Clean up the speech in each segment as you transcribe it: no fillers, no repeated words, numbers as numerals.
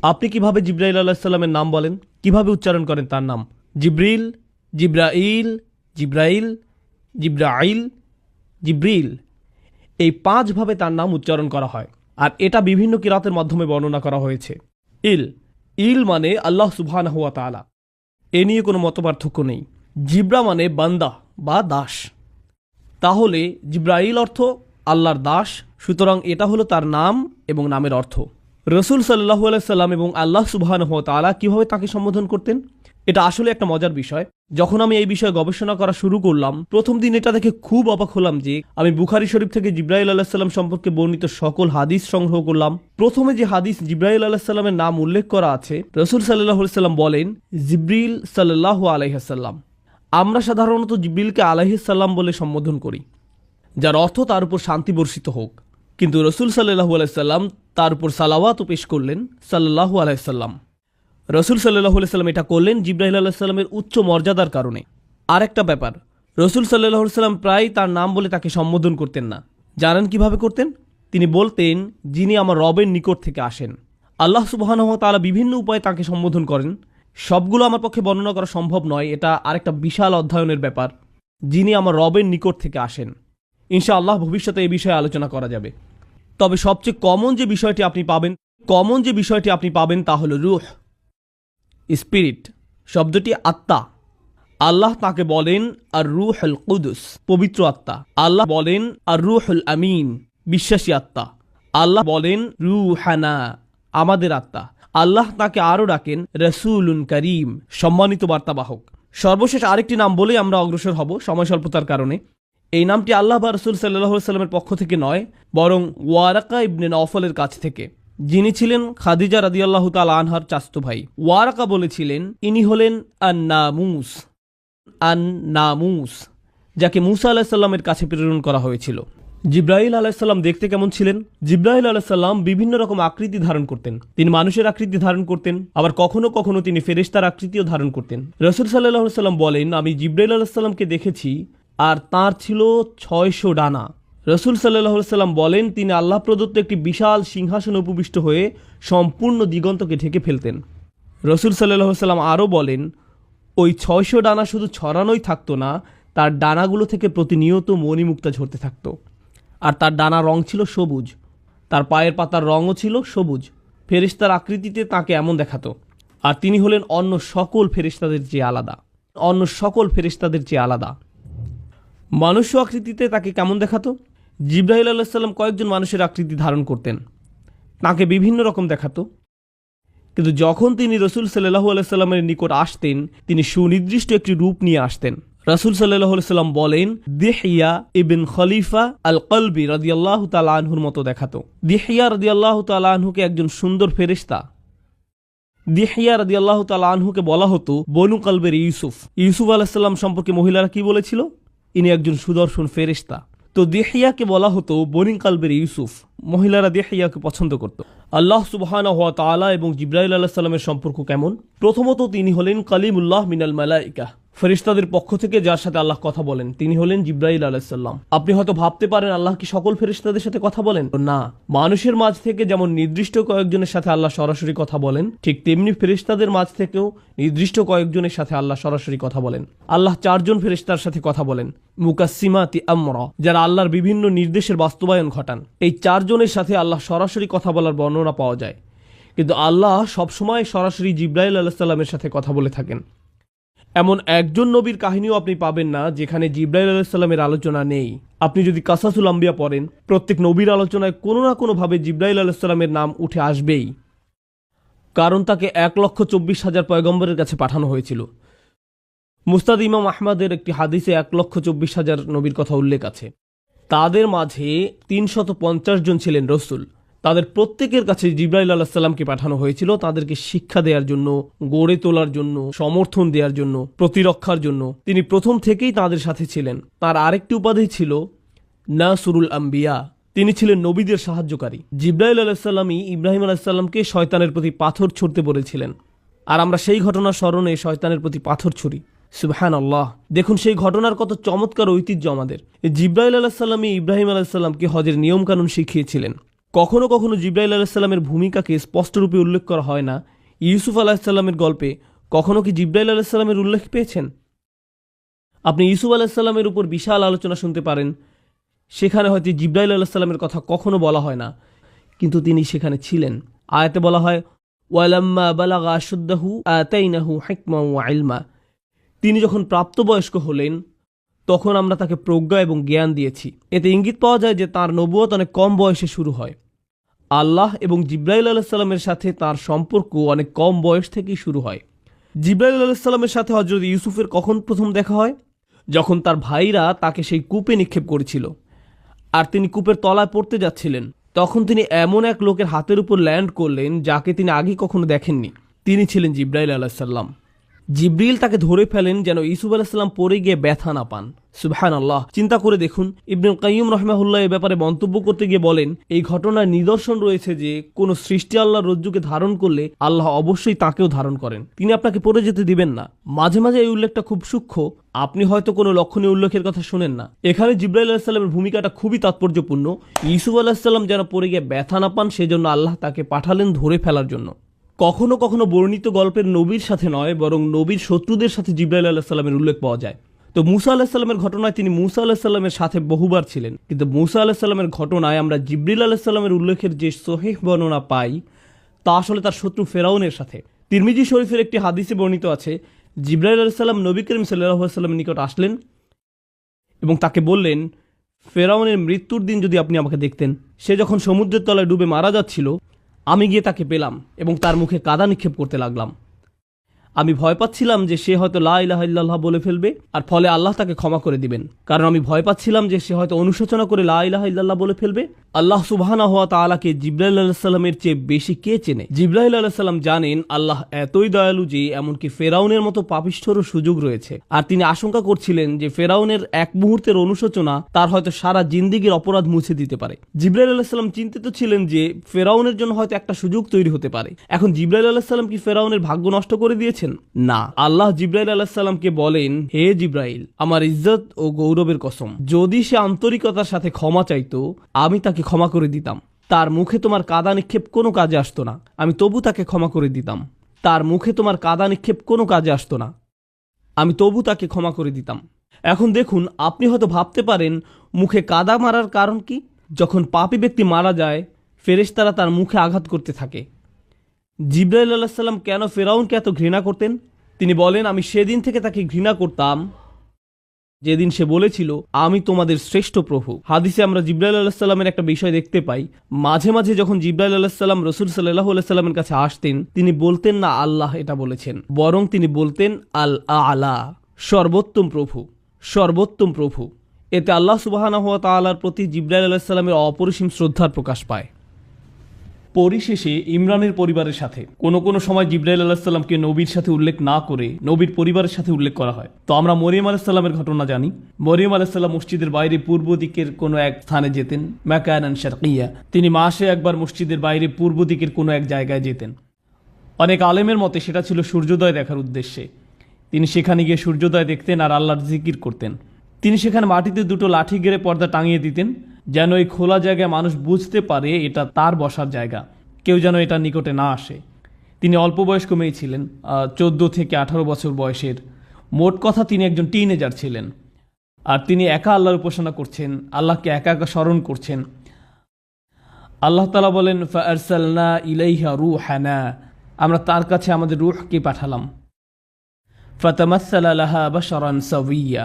আপনি কিভাবে জিব্রাইল আলাইহিস সালামের নাম বলেন, কিভাবে উচ্চারণ করেন তার নাম? জিব্রিল, জিব্রাইল, জিব্রাইল, জিব্রাইল, জিব্রিল, এই 5 ভাবে তার নাম উচ্চারণ করা হয়। আর এটা বিভিন্ন কিরাতের মাধ্যমে বর্ণনা করা হয়েছে। ইল, ইল মানে আল্লাহ সুবহানাহু ওয়া তাআলা, এ নিয়ে কোনো মতপার্থক্য নেই। জিব্রা মানে বান্দা বা দাস, তাহলে জিব্রাইল অর্থ আল্লাহর দাস, সুতরাং এটা হলো তার নাম এবং নামের অর্থ। রসুল সাল্লাল্লাহু আলাইহি সাল্লাম এবং আল্লাহ সুবহানাহু ওয়া তাআলা কিভাবে তাকে সম্বোধন করতেন, এটা আসলে একটা মজার বিষয়। যখন আমি এই বিষয়ে গবেষণা করা শুরু করলাম, প্রথম দিন এটা দেখে খুব অবাক হলাম যে আমি বুখারী শরীফ থেকে জিব্রাইল আলাইহিস সালাম সম্পর্কে বর্ণিত সকল হাদিস সংগ্রহ করলাম। প্রথমে যে হাদিস জিব্রাইল আলাইহিস সালামের নাম উল্লেখ করা আছে, রসুল সাল্লাল্লাহু আলাইহি সাল্লাম বলেন জিব্রিল সাল্লাল্লাহু আলাইহি সাল্লাম। আমরা সাধারণত জিব্রিলকে আলাইহিস সালাম বলে সম্বোধন করি, যার অর্থ তার উপর শান্তি বর্ষিত হোক, কিন্তু রসুল সাল্লাল্লাহু আলাইহি সাল্লাম তার উপর সালাওয়াত পেশ করলেন সাল্লাল্লাহু আলাইহি সাল্লাম। রসুল সাল্লাল্লাহু আলাইহি সাল্লাম এটা করলেন জিব্রাইল আলাইহিস সালামের উচ্চ মর্যাদার কারণে। আর একটা ব্যাপার, রসুল সাল্লাল্লাহু আলাইহি সাল্লাম প্রায় তার নাম বলে তাকে সম্বোধন করতেন না। জানেন কিভাবে করতেন? তিনি বলতেন, যিনি আমার রবের নিকট থেকে আসেন। আল্লাহ সুবহানাহু ওয়া তাআলা বিভিন্ন উপায়ে তাকে সম্বোধন করেন, সবগুলো আমার পক্ষে বর্ণনা করা সম্ভব নয়, এটা আরেকটা বিশাল অধ্যয়নের ব্যাপার। যিনি আমার রবের নিকট থেকে আসেন, ইনশাআল্লাহ ভবিষ্যতে এই বিষয়ে আলোচনা করা যাবে। তবে সবচেয়ে কমন যে বিষয়টি আপনি পাবেন তা হলো রূহ, স্পিরিট, শব্দটি আত্মা। আল্লাহ তাকে বলেন আর রূহুল কুদুস, পবিত্র আত্মা। আল্লাহ বলেন আর রূহুল আমিন, বিশ্বাসী আত্মা। আল্লাহ বলেন রূহানা, আমাদের আত্মা। আল্লাহ তাকে আরও ডাকেন রাসূলুন কারীম, সম্মানিত বার্তাবাহক। সর্বশেষ আরেকটি নাম বলে আমরা অগ্রসর হব সময় স্বল্পতার কারণে। এই নামটি আল্লাহ বা রাসূল সাল্লাল্লাহু আলাইহি সাল্লামের পক্ষ থেকে নয়, বরং ওয়ারাকা ইবনে নওফলের কাছ থেকে, যিনি ছিলেন খাদিজা রাদিয়াল্লাহু তাআলা আনহার চাচাতো ভাই। ওয়ারাকা বলেছিলেন ইনি হলেন আন-নামুস, আন-নামুস, যাকে মুসা আলাইহিস সালামের কাছে প্রেরণ করা হয়েছিল। জিব্রাইল আলাইহিস সালাম দেখতে কেমন ছিলেন? জিব্রাইল আলাইহিস সালাম বিভিন্ন রকম আকৃতি ধারণ করতেন। তিনি মানুষের আকৃতি ধারণ করতেন, আবার কখনো কখনো তিনি ফেরেশতার আকৃতিও ধারণ করতেন। রাসূল সাল্লাল্লাহু আলাইহি সাল্লাম বলেন, আমি জিব্রাইল আলাইহিস সালামকে দেখেছি আর তার ছিল 600 ডানা। রসুল সাল্লাল্লাহু আলাইহি সাল্লাম বলেন, তিনি আল্লাহ প্রদত্ত একটি বিশাল সিংহাসনে উপবিষ্ট হয়ে সম্পূর্ণ দিগন্তকে ঢেকে ফেলতেন। রসুল সাল্লাল্লাহু আলাইহি সাল্লাম আরও বলেন, ওই 600 ডানা শুধু ছড়ানোই থাকতো না, তার ডানাগুলো থেকে প্রতিনিয়ত মণিমুক্তা ঝরতে থাকতো। আর তার ডানার রং ছিল সবুজ, তার পায়ের পাতার রঙও ছিল সবুজ। ফেরেশতার আকৃতিতে তাকে এমন দেখাতো। আর তিনি হলেন অন্য সকল ফেরেশতাদের চেয়ে আলাদা। মানুষ্য আকৃতিতে তাকে কেমন দেখাতো? জিব্রাইল আলাইহিস সালাম কয়েকজন মানুষের আকৃতি ধারণ করতেন, তাকে বিভিন্ন রকম দেখাতো। কিন্তু যখন তিনি রসুল সাল্লাল্লাহু আলাইহি সাল্লামের নিকট আসতেন, তিনি সুনির্দিষ্ট একটি রূপ নিয়ে আসতেন। রাসূল সাল্লাল্লাহু আলাইহি সাল্লাম বলেন, দিহিয়া ইবন খলিফা আল কলবি রাদিয়াল্লাহু তাআলা আনহুর মতো দেখাতো। দিহিয়া রাদিয়াল্লাহু তাআলা আনহুকে একজন সুন্দর ফেরেশতা। দিহিয়া রাদিয়াল্লাহু তাআলা আনহুকে বলা হতো বনু কলবের ইউসুফ। ইউসুফ আলাইহিস সালাম সম্পর্কে মহিলারা কি বলেছিল? ইনি একজন সুদর্শন ফেরেশতা। তো দিহিয়াকে বলা হতো বনি কলবের ইউসুফ। মহিলারা দিহিয়াকে পছন্দ করত। আল্লাহ সুবহানাহু ওয়া তাআলা এবং জিব্রাইল আলাইহিস সালামের সম্পর্ক কেমন? প্রথমত তিনি হলেন কালিমুল্লাহ মিনাল মালাইকা, ফেরেশতাদের পক্ষ থেকে যার সাথে আল্লাহ কথা বলেন তিনি হলেন জিব্রাইল আলাইহিস সালাম। আপনি হয়তো ভাবতে পারেন আল্লাহ কি সকল ফেরেশতাদের সাথে কথা বলেন? না, মানুষের মাঝ থেকে যেমন নির্দিষ্ট কয়েকজনের সাথে আল্লাহ সরাসরি কথা বলেন, ঠিক তেমনি ফেরেশতাদের মাঝ থেকেও নির্দিষ্ট কয়েকজনের সাথে আল্লাহ সরাসরি কথা বলেন। আল্লাহ 4 জন ফেরেশতার সাথে কথা বলেন, মুকাসসিমাতি আমরা, যারা আল্লাহর বিভিন্ন নির্দেশের বাস্তবায়ন ঘটান। এই 4 জনের সাথে আল্লাহ সরাসরি কথা বলার বর্ণনা পাওয়া যায়, কিন্তু আল্লাহ সবসময় সরাসরি জিব্রাইল আলাইহিস সালামের সাথে কথা বলে থাকেন। এমন একজন নবীর কাহিনীও আপনি পাবেন না যেখানে জিব্রাইল আলাইহিস সালামের আলোচনা নেই। আপনি যদি কাসাসুল আম্বিয়া পড়েন, প্রত্যেক নবীর আলোচনায় কোনো না কোনোভাবে জিব্রাইল আলাইহিস সালামের নাম উঠে আসবেই, কারণ তাকে 1,24,000 পয়গম্বরের কাছে পাঠানো হয়েছিল। মুসনাদ ইমাম আহমদের একটি হাদিসে 1,24,000 নবীর কথা উল্লেখ আছে। তাদের মাঝে 350 জন ছিলেন রসুল। তাদের প্রত্যেকের কাছে জিব্রাইল আলাইহিস সালামকে পাঠানো হয়েছিল তাদেরকে শিক্ষা দেওয়ার জন্য, গড়ে তোলার জন্য, সমর্থন দেওয়ার জন্য, প্রতিরক্ষার জন্য। তিনি প্রথম থেকেই তাদের সাথে ছিলেন। তার আরেকটি উপাধি ছিল নাসরুল আম্বিয়া, তিনি ছিলেন নবীদের সাহায্যকারী। জিব্রাইল আলাইহিস সালামই ইব্রাহিম আলাইহিস সালামকে শয়তানের প্রতি পাথর ছুঁড়তে বলেছিলেন, আর আমরা সেই ঘটনার স্মরণে শয়তানের প্রতি পাথর ছুঁড়ি। সুবহানাল্লাহ, দেখুন সেই ঘটনার কত চমৎকার ঐতিহ্য আমাদের। জিব্রাইল আলাইহিস সালামই ইব্রাহিম আলাইহিস সালামকে হজের নিয়মকানুন শিখিয়েছিলেন। কখনো কখনো জিব্রাইল আলাইহিসসালামের ভূমিকাকে স্পষ্টরূপে উল্লেখ করা হয় না। ইউসুফ আলাইহিসসালামের গল্পে কখনো কি জিব্রাইল আলাইহিসসালামের উল্লেখ পেয়েছেন? আপনি ইউসুফ আলাইহিসসালামের উপর বিশাল আলোচনা শুনতে পারেন, সেখানে হয়তো জিব্রাইল আলাইহিসসালামের কথা কখনো বলা হয় না, কিন্তু তিনি সেখানে ছিলেন। আয়াতে বলা হয় ওয়ালাম্মা বালাগা আশুদ্দাহু আতাইনাহু হিকমা ওয়া ইলমা। তিনি যখন প্রাপ্তবয়স্ক হলেন তখন আমরা তাকে প্রজ্ঞা এবং জ্ঞান দিয়েছি। এতে ইঙ্গিত পাওয়া যায় যে তাঁর নবুয়ত অনেক কম বয়সে শুরু হয়। আল্লাহ এবং জিব্রাইল আলাইহিসসালামের সাথে তার সম্পর্ক অনেক কম বয়স থেকেই শুরু হয়। জিব্রাইল আলাইহিসসালামের সাথে হযরত ইউসুফের কখন প্রথম দেখা হয়? যখন তার ভাইরা তাকে সেই কূপে নিক্ষেপ করেছিল আর তিনি কূপের তলায় পড়তে যাচ্ছিলেন, তখন তিনি এমন এক লোকের হাতের উপর ল্যান্ড করলেন যাকে তিনি আগে কখনো দেখেননি। তিনি ছিলেন জিব্রাইল আলাইহিসসালাম। জিব্রিল তাকে ধরে ফেলেন যেন ইউসুফ আলাইহিসসালাম পড়ে গিয়ে ব্যথা না পান। সুবহানাল্লাহ! চিন্তা করে দেখুন, ইবনুল কাইয়্যিম রাহিমাহুল্লাহ এ ব্যাপারে মন্তব্য করতে গিয়ে বলেন, এই ঘটনার নিদর্শন রয়েছে যে কোনো সৃষ্টি আল্লাহর রজ্জুকে ধারণ করলে আল্লাহ অবশ্যই তাকেও ধারণ করেন, তিনি আপনাকে পড়ে যেতে দিবেন না। মাঝে মাঝে এই উল্লেখটা খুব সূক্ষ্ম, আপনি হয়তো কোনো লক্ষণীয় উল্লেখের কথা শুনেন না। এখানে জিব্রাইল আলাইহিসসালামের ভূমিকাটা খুবই তাৎপর্যপূর্ণ। ইউসুফ আলাইহিসসালাম যেন পড়ে গিয়ে ব্যথা না পান সেজন্য আল্লাহ তাকে পাঠালেন ধরে ফেলার জন্য। কখনো কখনো বর্ণিত গল্পের নবীর সাথে নয়, বরং নবীর শত্রুদের সাথে জিব্রাইল আলাইহিসসালামের উল্লেখ পাওয়া যায়। তো মূসা আলাইহিসসালামের ঘটনায় তিনি মূসা আলাইহিসসালামের সাথে বহুবার ছিলেন, কিন্তু মূসা আলাইহিসসালামের ঘটনায় আমরা জিবরিল আলাইহিসসালামের উল্লেখের যে সহিহ বর্ণনা পাই তা আসলে তার শত্রু ফেরাউনের সাথে। তিরমিজি শরীফের একটি হাদিসে বর্ণিত আছে, জিবরাইল আলাইহিসসালাম নবী করিম সাল্লাল্লাহু আলাইহি ওয়াসাল্লামের নিকট আসলেন এবং তাকে বললেন, ফেরাউনের মৃত্যুর দিন যদি আপনি আমাকে দেখতেন, সে যখন সমুদ্রের তলায় ডুবে মারা যাচ্ছিল, আমি গিয়ে তাকে পেলাম এবং তার মুখে কাদা নিক্ষেপ করতে লাগলাম। আমি ভয় পাচ্ছিলাম যে সে হয়তো লা ইলাহা ইল্লাল্লাহ বলে ফেলবে আর ফলে আল্লাহ তাকে ক্ষমা করে দিবেন, কারণ আমি ভয় পাচ্ছিলাম যে সে হয়তো অনুশোচনা করে লা ইলাহা ইল্লাল্লাহ বলে ফেলবে। আল্লাহ সুবহানাহু ওয়া তাআলাকে জিবরাইল আলাইহিস সালামের চেয়ে বেশি কে চেনে? জিবরাইল আলাইহিস সালাম জানেন আল্লাহ এতই দয়ালু যে এমনকি ফেরাউনের মতো পাপিষ্ঠরও সুযোগ রয়েছে, আর তিনি আশঙ্কা করছিলেন যে ফেরাউনের এক মুহূর্তের অনুশোচনা তার হয়তো সারা জিন্দেগীর অপরাধ মুছে দিতে পারে। জিবরাইল আলাইহিস সালাম চিন্তিত ছিলেন যে ফেরাউনের জন্য হয়তো একটা সুযোগ তৈরি হতে পারে। এখন জিবরাইল আলাইহিস সালাম কি ফেরাউনের ভাগ্য নষ্ট করে দিয়েছেন? না, আল্লাহ জিবরাইল আলাইহিস সালামকে বলেন, হে জিবরাইল, আমার ইজ্জত ও গৌরবের কসম, যদি সে আন্তরিকতার সাথে ক্ষমা চাইতো আমি তাকে ক্ষমা করে দিতাম। তার মুখে তোমার কাদা নিক্ষেপ কোনো কাজে আসতো না, আমি তবু তাকে ক্ষমা করে দিতাম। তার মুখে তোমার কাদা নিক্ষেপ কোনো কাজে আসতো না, আমি তবু তাকে ক্ষমা করে দিতাম। এখন দেখুন, আপনি হয়তো ভাবতে পারেন মুখে কাদা মারার কারণ কি? যখন পাপী ব্যক্তি মারা যায়, ফেরেশতারা তার মুখে আঘাত করতে থাকে। জিবরাইল আলাইহিস সালাম কেন ফেরাউনকে এত ঘৃণা করতেন? তিনি বলেন, আমি সেদিন থেকে তাকে ঘৃণা করতাম যেদিন সে বলেছিল, আমি তোমাদের শ্রেষ্ঠ প্রভু। হাদিসে আমরা জিবরাইল আলাইহিস সালামের একটা বিষয় দেখতে পাই, মাঝে মাঝে যখন জিবরাইল আলাইহিস সালাম রাসূল সাল্লাল্লাহু আলাইহি সাল্লামের কাছে আসতেন, তিনি বলতেন না আল্লাহ এটা বলেছেন, বরং তিনি বলতেন আল আলা, সর্বোত্তম প্রভু, সর্বোত্তম প্রভু। এতে আল্লাহ সুবহানাহু ওয়া তাআলার প্রতি জিবরাইল আলাইহিস সালামের অপরিসীম শ্রদ্ধার প্রকাশ পায়। পরিশেষে ইমরানের পরিবারের সাথে কোনো সময় জিবরাইল আলাইহিস সালামকে নবীর সাথে উল্লেখ না করে নবীর পরিবারের সাথে উল্লেখ করা হয়। তো আমরা মরিয়ম আলাইহিস সালামের ঘটনা জানি। মরিয়ম আলাইহিস সালাম মসজিদের বাইরে পূর্ব দিকের কোনো এক স্থানে যেতেন, মাকানান শারকিয়া। তিনি মাসে একবার মসজিদের বাইরে পূর্ব দিকের কোনো এক জায়গায় যেতেন। অনেক আলেমের মতে সেটা ছিল সূর্যোদয় দেখার উদ্দেশ্যে। তিনি সেখানে গিয়ে সূর্যোদয় দেখতেন আর আল্লাহর জিকির করতেন। তিনি সেখানে মাটিতে দুটো লাঠি গেড়ে পর্দা টাঙিয়ে দিতেন, যেন এই খোলা জায়গায় মানুষ বুঝতে পারে এটা তার বসার জায়গা, কেউ যেন এটা নিকটে না আসে। তিনি অল্প বয়স্ক মেয়ে ছিলেন, 14 থেকে 18 বছর বয়সের। মোট কথা তিনি একজন টিনেজার ছিলেন, আর তিনি একা আল্লাহর উপাসনা করছেন, আল্লাহকে একা একা স্মরণ করছেন। আল্লাহ তাআলা বলেন, ফাআরসালনা ইলাইহা রূহানা, আমরা তার কাছে আমাদের রূহকে পাঠালাম। ফাতামাসসালা লাহা বাশারান সাওয়িয়া,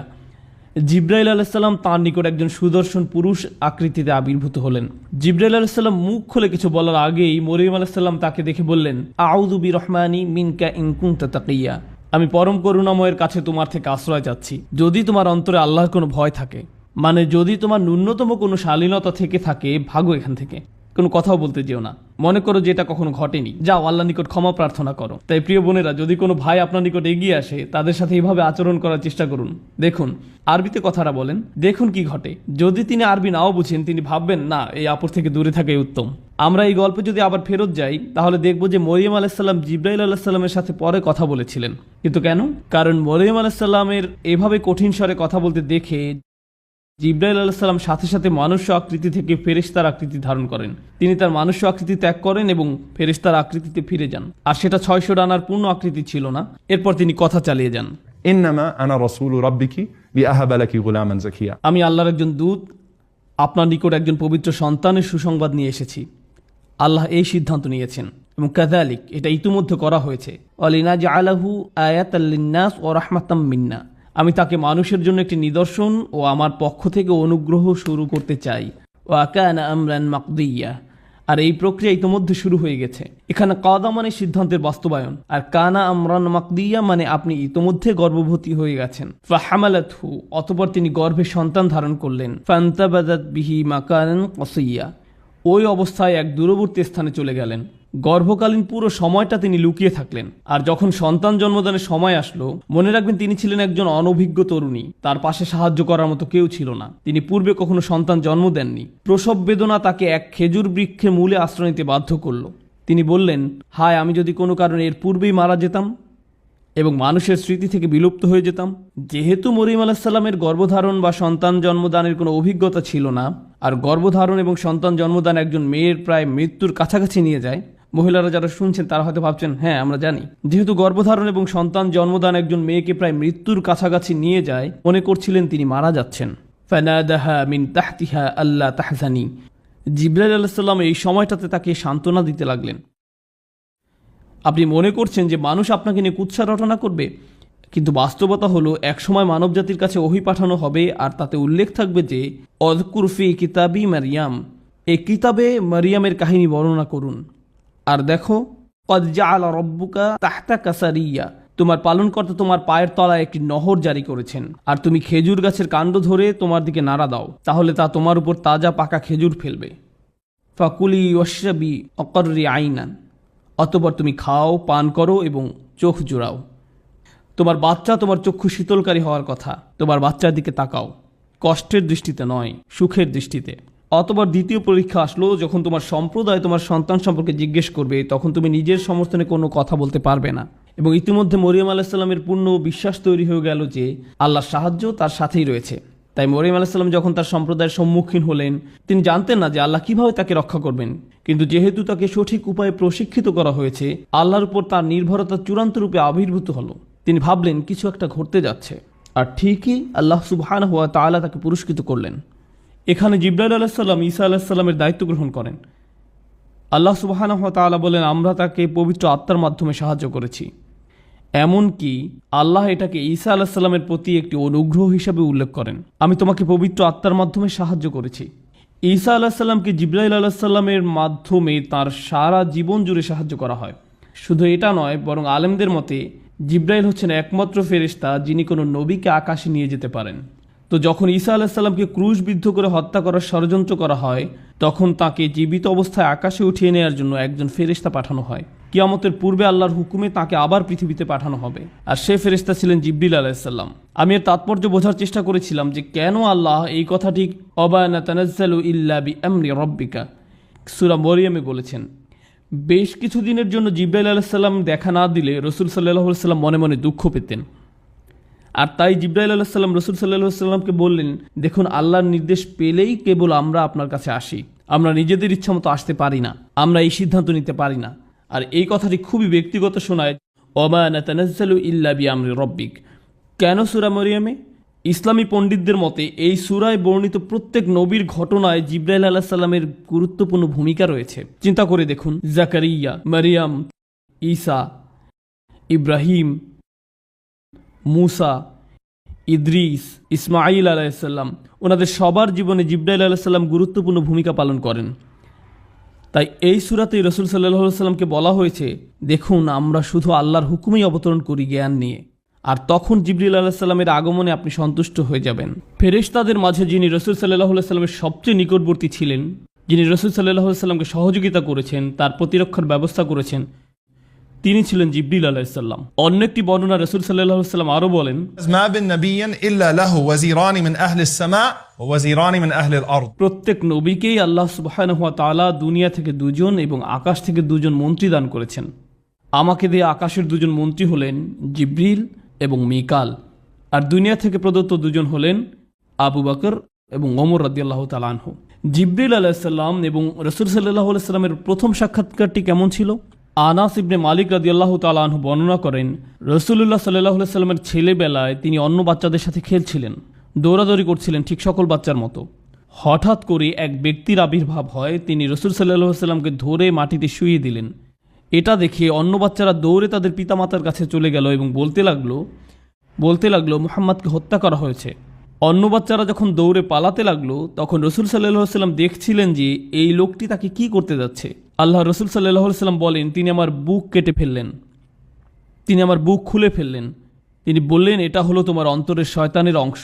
জিবরাইল আলাইহিস সালাম তার নিকট একজন সুদর্শন পুরুষ আকৃতিতে আবির্ভূত হলেন। জিবরাইল আলাইহিস সালাম মুখ খুলে কিছু বলার আগেই মরিয়ম আলাইহিস সালাম তাকে দেখে বললেন, আউযু বিরহমানি মিনকা ইন কুনতা তাকিয়া, আমি পরম করুণাময়ের কাছে তোমার থেকে আশ্রয় চাচ্ছি যদি তোমার অন্তরে আল্লাহর কোনো ভয় থাকে, মানে যদি তোমার ন্যূনতম কোনো শালীনতা থেকে থাকে, ভাগো এখান থেকে, কোনো কথাও বলতে যেও না, মনে করো যে এটা কখনো ঘটেনি, যাও আল্লাহর নিকট ক্ষমা প্রার্থনা করো। তাই প্রিয় বোনেরা, যদি কোনো ভাই আপনার নিকট এগিয়ে আসে, তাদের সাথে এইভাবে আচরণ করার চেষ্টা করুন। দেখুন আরবিতে কথাটা বলেন, দেখুন কি ঘটে। যদি তিনি আরবি নাও বুঝেন, তিনি ভাববেন না, এই আপর থেকে দূরে থাকাই উত্তম। আমরা এই গল্পে যদি আবার ফেরত যাই, তাহলে দেখব যে মরিয়ম আলাইহিস সালাম জিবরাইল আলাইহিস সালামের সাথে পরে কথা বলেছিলেন। কিন্তু কেন? কারণ মরিয়ম আলাইহিস সালামের এভাবে কঠিন স্বরে কথা বলতে দেখে জিব্রাইল আলাইহিস সালাম সাথে সাথে মনুষ্য আকৃতি থেকে ফেরেশতার আকৃতি ধারণ করেন। তিনি তার মনুষ্য আকৃতি ত্যাগ করেন এবং ফেরেশতার আকৃতিতে ফিরে যান। আর সেটা 600 ডানার পূর্ণ আকৃতি ছিল না। এরপর তিনি কথা চালিয়ে যান, إنما أنا رسول ربك لأهب لك غلاما زكيا। আমি আল্লাহর একজন দূত, আপনার নিকট একজন পবিত্র সন্তানের সুসংবাদ নিয়ে এসেছি। আল্লাহ এই সিদ্ধান্ত নিয়েছেন এবং কাযালিক, এটা ইতিমধ্যে করা হয়েছে। ওয়ালিনাজআলাহু আয়াতাল লিন্নাস ওয়া রাহমাতাম মিন্না, আমি তাকে মানুষের জন্য একটি নিদর্শন ও আমার পক্ষ থেকে অনুগ্রহ শুরু করতে চাই। ওয়া কানা আমরান মাকদিয়া, আর এই প্রক্রিয়া ইতিমধ্যে শুরু হয়ে গেছে। এখানে কাদা মানে সিদ্ধান্তের বাস্তবায়ন, আর কানা আমরান মাকদিয়া মানে আপনি ইতিমধ্যে গর্ভবতী হয়ে গেছেন। ফাহামালাতহু, অতঃপর তিনি গর্ভে সন্তান ধারণ করলেন। ফান্তাবাযাত বিহি মাকানান কসিয়া, ওই অবস্থায় এক দূরবর্তী স্থানে চলে গেলেন। গর্ভকালীন পুরো সময়টা তিনি লুকিয়ে থাকলেন। আর যখন সন্তান জন্মদানের সময় আসলো, মনে রাখবেন তিনি ছিলেন একজন অনভিজ্ঞ তরুণী, তার পাশে সাহায্য করার মতো কেউ ছিল না। তিনি পূর্বে কখনো সন্তান জন্ম দেননি। প্রসব বেদনা তাকে এক খেজুর বৃক্ষের মূলে আশ্রয় নিতে বাধ্য করলো। তিনি বললেন, হায়, আমি যদি কোনো কারণে এর পূর্বেই মারা যেতাম এবং মানুষের স্মৃতি থেকে বিলুপ্ত হয়ে যেতাম। যেহেতু মরিয়ম আলাইহিস সালামের গর্ভধারণ বা সন্তান জন্মদানের কোনো অভিজ্ঞতা ছিল না, আর গর্ভধারণ এবং সন্তান জন্মদান একজন মেয়ের প্রায় মৃত্যুর কাছাকাছি নিয়ে যায়। মহিলারা যারা শুনছেন তারা হয়তো ভাবছেন, হ্যাঁ আমরা জানি। যেহেতু গর্ভধারণ এবং সন্তান জন্মদান একজন মেয়েকে প্রায় মৃত্যুর কাছাকাছি নিয়ে যায়, মনে করছিলেন তিনি মারা যাচ্ছেন। ফানাদাহা মিন তাহতিহা আল্লা তাহজানি, জিবরাইল আলাইহিস সালাম এই সময়টাতে তাকে সান্ত্বনা দিতে লাগলেন। আপনি মনে করছেন যে মানুষ আপনাকে নিয়ে কুৎসা রটনা করবে, কিন্তু বাস্তবতা হলো একসময় মানবজাতির কাছে ওহী পাঠানো হবে, আর তাতে উল্লেখ থাকবে যে অযকুর ফি কিতাবি মারিয়াম, এই কিতাবে মারিয়ামের কাহিনী বর্ণনা করুন। আর দেখো, কদ জাআলা রব্বুকা তাহতাকা সারিয়া, তোমার পালনকর্তা তোমার পায়ের তলায় একটি নহর জারি করেছেন, আর তুমি খেজুর গাছের কাণ্ড ধরে তোমার দিকে নাড়া দাও, তাহলে তা তোমার উপর তাজা পাকা খেজুর ফেলবে। ফাকুলি ওয়াশরাবি অকররি আইনান, অতঃপর তুমি খাও, পান করো এবং চোখ জোড়াও। তোমার বাচ্চা তোমার চক্ষু শীতলকারী হওয়ার কথা। তোমার বাচ্চার দিকে তাকাও, কষ্টের দৃষ্টিতে নয়, সুখের দৃষ্টিতে। অতঃপর দ্বিতীয় পরীক্ষা আসলো, যখন তোমার সম্প্রদায় তোমার সন্তান সম্পর্কে জিজ্ঞেস করবে, তখন তুমি নিজের সমর্থনে কোনো কথা বলতে পারবে না। এবং ইতিমধ্যে মরিয়ম আলাইহিস সালামের পূর্ণ বিশ্বাস তৈরি হয়ে গেল যে আল্লাহর সাহায্য তার সাথেই রয়েছে। তাই মরিয়ম আলাইহিস সালাম যখন তার সম্প্রদায়ের সম্মুখীন হলেন, তিনি জানতেন না যে আল্লাহ কিভাবে তাকে রক্ষা করবেন। কিন্তু যেহেতু তাকে সঠিক উপায়ে প্রশিক্ষিত করা হয়েছে, আল্লাহর উপর তার নির্ভরতা চূড়ান্ত রূপে আবির্ভূত হলো। তিনি ভাবলেন কিছু একটা ঘটতে যাচ্ছে, আর ঠিকই আল্লাহ সুবহানাহু ওয়া তাআলা তাকে পুরস্কৃত করলেন। এখানে জিবরাইল আলাইহিস সালাম ঈসা আলাইহিস সালামের দায়িত্ব গ্রহণ করেন। আল্লাহ সুবহানাহু ওয়া তাআলা বলেন, আমরা তাকে পবিত্র আত্মার মাধ্যমে সাহায্য করেছি। এমনকি আল্লাহ এটাকে ঈসা আলাইহিস সালামের প্রতি একটি অনুগ্রহ হিসাবে উল্লেখ করেন। আমি তোমাকে পবিত্র আত্মার মাধ্যমে সাহায্য করেছি। ঈসা আলাইহিস সালামকে জিবরাইল আলাইহিস সালামের মাধ্যমে তার সারা জীবন জুড়ে সাহায্য করা হয়। শুধু এটা নয়, বরং আলেমদের মতে জিবরাইল হচ্ছেন একমাত্র ফেরেশতা যিনি কোনো নবীকে আকাশে নিয়ে যেতে পারেন। তো যখন ঈসা আলাইহিস সালামকে ক্রুশবিদ্ধ করে হত্যা করার ষড়যন্ত্র করা হয়, তখন তাকে জীবিত অবস্থায় আকাশে উঠিয়ে নেওয়ার জন্য একজন ফেরেশতা পাঠানো হয়। কিয়ামতের পূর্বে আল্লাহর হুকুমে তাকে আবার পৃথিবীতে পাঠানো হবে, আর সে ফেরেশতা ছিলেন জিবরিল আলাইহিস সালাম। আমি এর তাৎপর্য বোঝার চেষ্টা করেছিলাম যে কেন আল্লাহ এই কথাটি ওয়া মা তানাজ্জালু ইল্লা বিআমরি রাব্বিকা সূরা মরিয়মে বলেছেন। বেশ কিছু দিনের জন্য জিবরাইল আলাইহিস সালাম দেখা না দিলে রাসূল সাল্লাল্লাহু আলাইহি ওয়াসাল্লাম মনে মনে দুঃখ পেতেন। আর তাই জিবরাইল আলাইহিস সালাম রাসূল সাল্লাল্লাহু আলাইহি ওয়াসাল্লামকে বললেন, দেখুন, আল্লাহর নির্দেশ পেলেই কেবল আমরা আপনার কাছে আসি। আমরা নিজেদের ইচ্ছা মতো আসতে পারি না, আমরা এই সিদ্ধান্ত নিতে পারি না। আর এই কথাটি খুবই ব্যক্তিগত শোনায়, ওয়া মা নাতানাজ্জালু ইল্লা বিআমরি রাব্বিক। কেন সূরা মরিয়মে? ইসলামী পণ্ডিতদের মতে এই সূরায় বর্ণিত প্রত্যেক নবীর ঘটনায় জিবরাইল আলাইহিস সালামের গুরুত্বপূর্ণ ভূমিকা রয়েছে। চিন্তা করে দেখুন, জাকারিয়া, মারিয়াম, ঈসা, ইব্রাহিম, মুসা, ইদ্রিস, ইসমাঈল আলাইহিস সালাম, ওনাদের সবার জীবনে জিবরাইল আলাইহিস সালাম গুরুত্বপূর্ণ ভূমিকা পালন করেন। তাই এই সূরাতেই রাসূল সাল্লাল্লাহু আলাইহি ওয়াসাল্লামকে বলা হয়েছে, দেখুন, আমরা শুধু আল্লাহর হুকুমেই অবতরণ করি জ্ঞান নিয়ে। আর তখন জিবরিল আলাইহিস সালামের আগমনে আপনি সন্তুষ্ট হয়ে যাবেন। ফেরেশতাদের মাঝে যিনি রাসূল সাল্লাল্লাহু আলাইহি ওয়াসাল্লামের সবচেয়ে নিকটবর্তী ছিলেন, যিনি রাসূল সাল্লাল্লাহু আলাইহি ওয়াসাল্লামকে সহযোগিতা করেছেন, তার প্রতিরক্ষার ব্যবস্থা করেছেন, তিনি ছিলেন জিবরিল আলাইহিস সালাম। অন্য একটি বর্ণনা রাসূল সাল্লাল্লাহু আলাইহি ওয়াসাল্লাম আরো বলেন, ما من نبي إلا له وزيران من أهل السماء ووزيران من أهل الأرض। প্রত্যেক নবীকেই আল্লাহ সুবহানাহু ওয়া তাআলা দুনিয়া থেকে দুজন এবং আকাশ থেকে দুজন মন্ত্রী দান করেছেন। আমাকে দিয়ে আকাশের দুজন মন্ত্রী হলেন জিবরিল এবং মিকাল, আর দুনিয়া থেকে প্রদত্ত দুজন হলেন আবু বকর এবং ওমর রাদিয়াল্লাহু তাআলা আনহু। জিবরিল আলাইহিসসালাম এবং রাসূল সাল্লাল্লাহু আলাইহি সাল্লামের প্রথম সাক্ষাৎকারটি কেমন ছিল? আনাস ইবনে মালিক রাদিয়াল্লাহু তাআলা আনহু বর্ণনা করেন, রাসূলুল্লাহ সাল্লাল্লাহু আলাইহি সাল্লামের ছেলেবেলায় তিনি অন্য বাচ্চাদের সাথে খেলছিলেন, দৌড়াদৌড়ি করছিলেন ঠিক সকল বাচ্চার মতো। হঠাৎ করে এক ব্যক্তির আবির্ভাব হয়, তিনি রাসূল সাল্লাল্লাহু আলাইহি সাল্লামকে ধরে মাটিতে শুইয়ে দিলেন। এটা দেখে অন্য বাচ্চারা দৌড়ে তাদের পিতামাতার কাছে চলে গেল এবং বলতে লাগলো মুহাম্মদকে হত্যা করা হয়েছে। অন্য বাচ্চারা যখন দৌড়ে পালাতে লাগলো, তখন রাসূল সাল্লাল্লাহু আলাইহি সাল্লাম দেখছিলেন যে এই লোকটি তাকে কি করতে যাচ্ছে। আল্লাহ রাসূল সাল্লাল্লাহু আলাইহি সাল্লাম বলেন, তিনি আমার বুক কেটে ফেললেন, তিনি আমার বুক খুলে ফেললেন। তিনি বললেন, এটা হলো তোমার অন্তরের শয়তানের অংশ।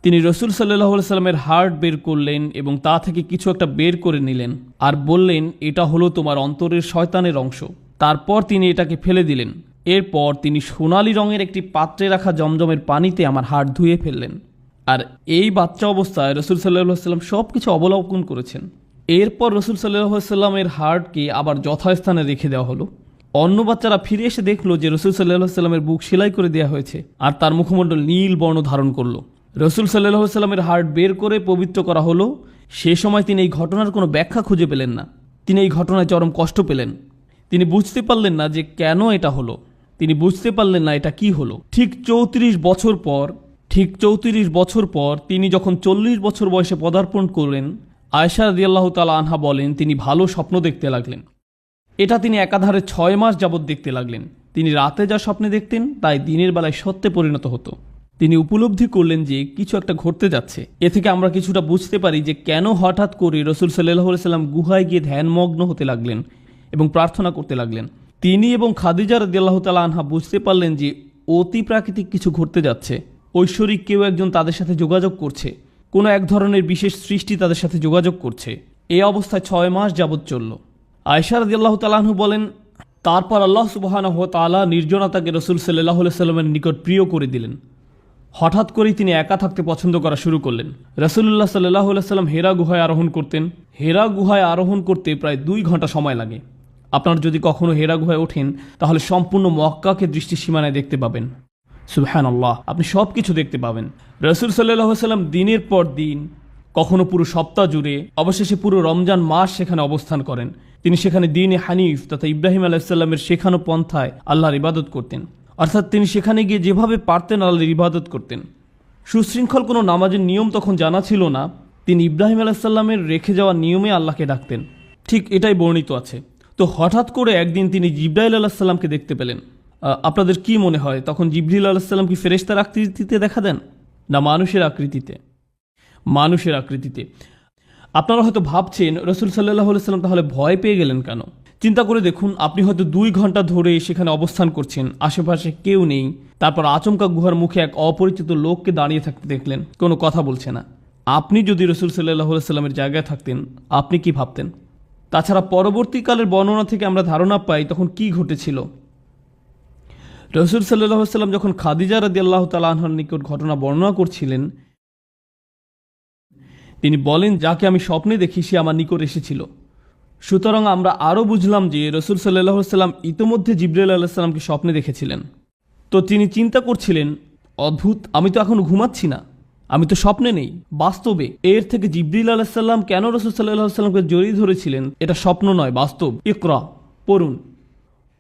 তিনি রাসূল সাল্লাল্লাহু আলাইহি সাল্লামের হার্ট বের করলেন এবং তা থেকে কিছু একটা বের করে নিলেন আর বললেন, এটা হলো তোমার অন্তরের শয়তানের অংশ। তারপর তিনি এটাকে ফেলে দিলেন। এরপর তিনি সোনালী রঙের একটি পাত্রে রাখা জমজমের পানিতে আমার হাড় ধুয়ে ফেললেন। আর এই বাচ্চা অবস্থায় রাসূল সাল্লাল্লাহু আলাইহি সাল্লাম সব কিছু অবলোকন করেছেন। এরপর রাসূল সাল্লাল্লাহু আলাইহি সাল্লামের হাড়কে আবার যথাস্থানে রেখে দেওয়া হলো। অন্য বাচ্চারা ফিরে এসে দেখলো যে রাসূল সাল্লাল্লাহু আলাইহি সাল্লামের বুক সেলাই করে দেওয়া হয়েছে আর তার মুখমণ্ডল নীল বর্ণ ধারণ করলো। রাসূল সাল্লাল্লাহু আলাইহি সাল্লামের হাড় বের করে পবিত্র করা হলো। সে সময় তিনি এই ঘটনার কোনো ব্যাখ্যা খুঁজে পেলেন না। তিনি এই ঘটনায় চরম কষ্ট পেলেন। তিনি বুঝতে পারলেন না যে কেন এটা হলো। তিনি বুঝতে পারলেন না এটা কি হলো। ঠিক 34 বছর পর তিনি যখন 40 বছর বয়সে পদার্পণ করলেন, আয়েশা রাদিয়াল্লাহু তাআলা আনহা বলেন, তিনি ভালো স্বপ্ন দেখতে লাগলেন। এটা তিনি একাধারে 6 মাস যাবৎ দেখতে লাগলেন। তিনি রাতে যা স্বপ্নে দেখতেন তাই দিনের বেলায় সত্যে পরিণত হতো। তিনি উপলব্ধি করলেন যে কিছু একটা ঘটতে যাচ্ছে। এ থেকে আমরা কিছুটা বুঝতে পারি যে কেন হঠাৎ করে রাসূল সাল্লাল্লাহু আলাইহি সাল্লাম গুহায় গিয়ে ধ্যানমগ্ন হতে লাগলেন এবং প্রার্থনা করতে লাগলেন। তিনি এবং খাদিজা রাদিয়াল্লাহু তাআলা আনহা বুঝতে পারলেন যে অতি প্রাকৃতিক কিছু ঘটতে যাচ্ছে। ঐশ্বরিক কেউ একজন তাদের সাথে যোগাযোগ করছে, কোনো এক ধরনের বিশেষ সৃষ্টি তাদের সাথে যোগাযোগ করছে। এই অবস্থায় 6 মাস যাবৎ চলল। আয়েশা রাদিয়াল্লাহু তাআলা আনহু বলেন, তারপর আল্লাহ সুবহানাহু ওয়া তাআলা নির্জনতাকে রাসূল সাল্লাল্লাহু আলাইহি সাল্লামের নিকট প্রিয় করে দিলেন। হঠাৎ করেই তিনি একা থাকতে পছন্দ করা শুরু করলেন। রাসূলুল্লাহ সাল্লাল্লাহু আলাইহি সাল্লাম হেরা গুহায় আরোহণ করতেন। হেরা গুহায় আরোহণ করতে প্রায় 2 ঘন্টা সময় লাগে। আপনারা যদি কখনো হেরা গুহায় ওঠেন তাহলে সম্পূর্ণ মক্কাকে দৃষ্টি সীমানায় দেখতে পাবেন। সুবহানাল্লাহ, আপনি সব কিছু দেখতে পাবেন। রাসূল সাল্লাল্লাহু আলাইহি সাল্লাম দিনের পর দিন, কখনো পুরো সপ্তাহ জুড়ে, অবশেষে পুরো রমজান মাস সেখানে অবস্থান করেন। তিনি সেখানে দ্বীনে হানিফ তথা ইব্রাহিম আলাইহিস সালামের শেখানো পন্থায় আল্লাহর ইবাদত করতেন। অর্থাৎ তিনি সেখানে গিয়ে যেভাবে পারতেন আল্লাহর ইবাদত করতেন। সুশৃঙ্খল কোনো নামাজের নিয়ম তখন জানা ছিল না। তিনি ইব্রাহিম আলাইহিস সালামের রেখে যাওয়া নিয়মে আল্লাহকে ডাকতেন। ঠিক এটাই বর্ণিত আছে। তো হঠাৎ করে একদিন তিনি জিবরাইল আলাইহিস সালামকে দেখতে পেলেন। আপনাদের কি মনে হয় তখন জিবরিল আলাইহিস সালাম কি ফেরেশতার আকৃতিতে দেখা দেন, না মানুষের আকৃতিতে? মানুষের আকৃতিতে। আপনারা হয়তো ভাবছেন রাসূল সাল্লাল্লাহু আলাইহি সাল্লাম তাহলে ভয় পেয়ে গেলেন কেন? চিন্তা করে দেখুন, আপনি হয়তো 2 ঘন্টা ধরে সেখানে অবস্থান করছেন, আশেপাশে কেউ নেই। তারপর আচমকা গুহার মুখে এক অপরিচিত লোককে দাঁড়িয়ে থাকতে দেখলেন, কোনো কথা বলছে না। আপনি যদি রাসূল সাল্লাল্লাহু আলাইহি সাল্লামের জায়গায় থাকতেন, আপনি কি ভাবতেন? তাছাড়া পরবর্তীকালের বর্ণনা থেকে আমরা ধারণা পাই তখন কি ঘটেছিল। রাসূল সাল্লাল্লাহু আলাইহি সাল্লাম যখন খাদিজা রাদিয়াল্লাহু তাআলা আনহার নিকট ঘটনা বর্ণনা করছিলেন, তিনি বলেন, যাকে আমি স্বপ্নে দেখি সে আমার নিকট এসেছিল। সুতরাং আমরা আরও বুঝলাম যে রাসূল সাল্লাল্লাহু আলাইহি সাল্লাম ইতোমধ্যে জিবরাইল আলাইহিস সালামকে স্বপ্নে দেখেছিলেন। তো তিনি চিন্তা করছিলেন, অদ্ভুত, আমি তো এখন ঘুমাচ্ছি না, আমি তো স্বপ্নে নেই, বাস্তবে। এর থেকে জিবরিল আলাইহিস সালাম কেন রাসূল সাল্লাল্লাহু আলাইহি সাল্লামকে জড়িয়ে ধরেছিলেন? এটা স্বপ্ন নয়, বাস্তব। ইকরা,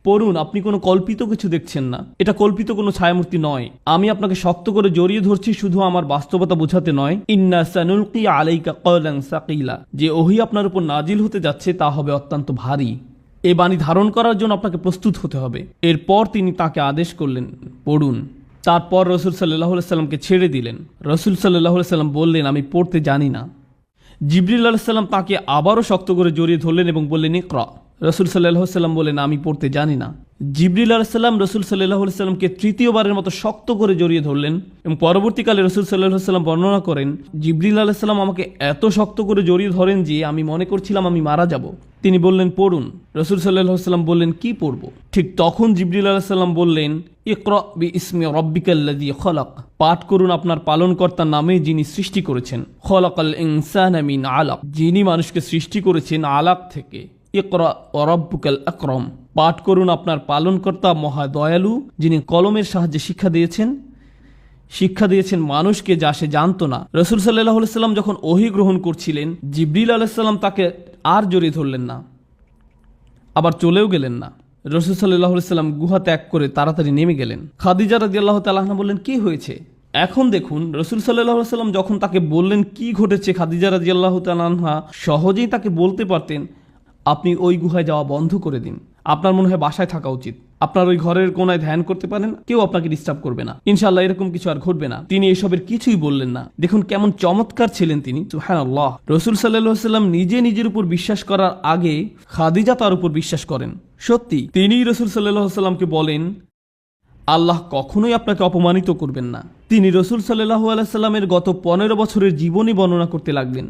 পড়ুন, আপনি কোনো কল্পিত কিছু দেখছেন না। এটা কল্পিত কোনো ছায়ামূর্তি নয়। আমি আপনাকে শক্ত করে জড়িয়ে ধরছি শুধু আমার বাস্তবতা বোঝাতে নয়। ইন্না সানুলকি আলাইকা কওলান সাকিলা, যে ওহী আপনার উপর নাজিল হতে যাচ্ছে তা হবে অত্যন্ত ভারী। এই বাণী ধারণ করার জন্য আপনাকে প্রস্তুত হতে হবে। এরপর তিনি তাকে আদেশ করলেন, পড়ুন। তারপর রাসূল সাল্লাল্লাহু আলাইহি সাল্লামকে ছেড়ে দিলেন। রাসূল সাল্লাল্লাহু আলাইহি সাল্লাম বললেন, আমি পড়তে জানি না। জিবরিল আলাইহিস সালাম তাকে আবারও শক্ত করে জড়িয়ে ধরলেন এবং বললেন, ইকরা। রাসূল সাল্লাল্লাহু আলাইহি সাল্লাম বললেন, আমি পড়তে জানি না। জিবরিল আলাইহিস সালাম রাসূল সাল্লাল্লাহু আলাইহি সাল্লামকে তৃতীয়বারের মতো শক্ত করে জড়িয়ে ধরলেন এবং পরবর্তীকালে রাসূল সাল্লাল্লাহু আলাইহি সাল্লাম বর্ণনা করেন, জিবরিল আলাইহিস সালাম আমাকে এত শক্ত করে জড়িয়ে ধরেন যে আমি মনে করছিলাম আমি মারা যাব। তিনি বললেন, পড়ুন। রাসূল সাল্লাল্লাহু আলাইহি সাল্লাম বললেন, কি পড়ব? ঠিক তখন জিবরিল আলাইহিস সালাম বললেন, ইকরা বিইসমি রাব্বিকাল্লাযী খলাক, পাঠ করুন আপনার পালনকর্তার নামে যিনি সৃষ্টি করেছেন। খলাকাল ইনসানা মিন আলাক, যিনি মানুষকে সৃষ্টি করেছেন আলাক থেকে। ইকরা ওয়া রাব্বুকাল আকরাম, পাঠ করুন আপনার পালনকর্তা মহা দয়ালু যিনি কলমের সাহায্যে শিক্ষা দিয়েছেন। শিক্ষা দিয়েছেন মানুষকে যা সে জানতো না। রাসূল সাল্লাল্লাহু আলাইহি সাল্লাম যখন ওহী গ্রহণ করছিলেন, জিবরিল আলাইহিস সালাম তাকে আর জড়িয়ে ধরলেন না, আবার চলেও গেলেন না। রাসূল সাল্লাল্লাহু আলাইহি সাল্লাম গুহা ত্যাগ করে তাড়াতাড়ি নেমে গেলেন। খাদিজা রাদিয়াল্লাহু তাআলা আনহা বললেন, কি হয়েছে? এখন দেখুন, রাসূল সাল্লাল্লাহু আলাইহি সাল্লাম যখন তাকে বললেন কি ঘটেছে, খাদিজা রাদিয়াল্লাহু তাআলা আনহা সহজেই তাকে বলতে পারতেন, আপনি ওই গুহায় যাওয়া বন্ধ করে দিন, আপনার মনে হয় বাসায় থাকা উচিত, আপনার ওই ঘরের কোনায় ধ্যান করতে পারেন, কেউ আপনাকে ডিস্টার্ব করবে না, ইনশাআল্লাহ এরকম কিছু আর ঘটবে না। তিনি এসবের কিছুই বললেন না। দেখুন কেমন চমৎকার ছিলেন তিনি, সুবহানাল্লাহ। রাসূল সাল্লাল্লাহু আলাইহি সাল্লাম নিজের উপর বিশ্বাস করার আগে খাদিজা তার উপর বিশ্বাস করেন। সত্যি তিনি রাসূল সাল্লাল্লাহু আলাইহি সাল্লামকে বলেন, আল্লাহ কখনোই আপনাকে অপমানিত করবেন না। তিনি রাসূল সাল্লাল্লাহু আলাইহি সাল্লামের গত 15 বছরের জীবনী বর্ণনা করতে লাগলেন।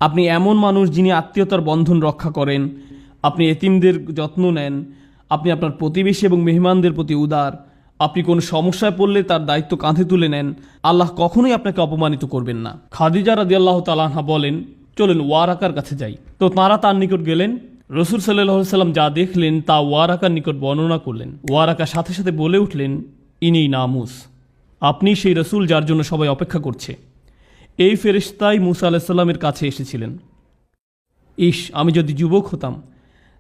আপনি এমন মানুষ যিনি আত্মীয়তার বন্ধন রক্ষা করেন, আপনি এতিমদের যত্ন নেন, আপনি আপনার প্রতিবেশী এবং মেহমানদের প্রতি উদার, আপনি কোনো সমস্যায় পড়লে তার দায়িত্ব কাঁধে তুলে নেন, আল্লাহ কখনোই আপনাকে অপমানিত করবেন না। খাদিজা রাদিয়াল্লাহু তাআলা আনহা বলেন, চলেন ওয়ারাকার কাছে যাই। তো তাঁরা তার নিকট গেলেন। রাসূল সাল্লাল্লাহু আলাইহি সাল্লাম যা দেখলেন তা ওয়ারাকার নিকট বর্ণনা করলেন। ওয়ারাকার সাথে সাথে বলে উঠলেন, ইনি নামুস, আপনি সেই রাসূল যার জন্য সবাই অপেক্ষা করছে। এই ফেরেশতাই মূসা আলাইহিস সালামের কাছে এসেছিলেন। ইস, আমি যদি যুবক হতাম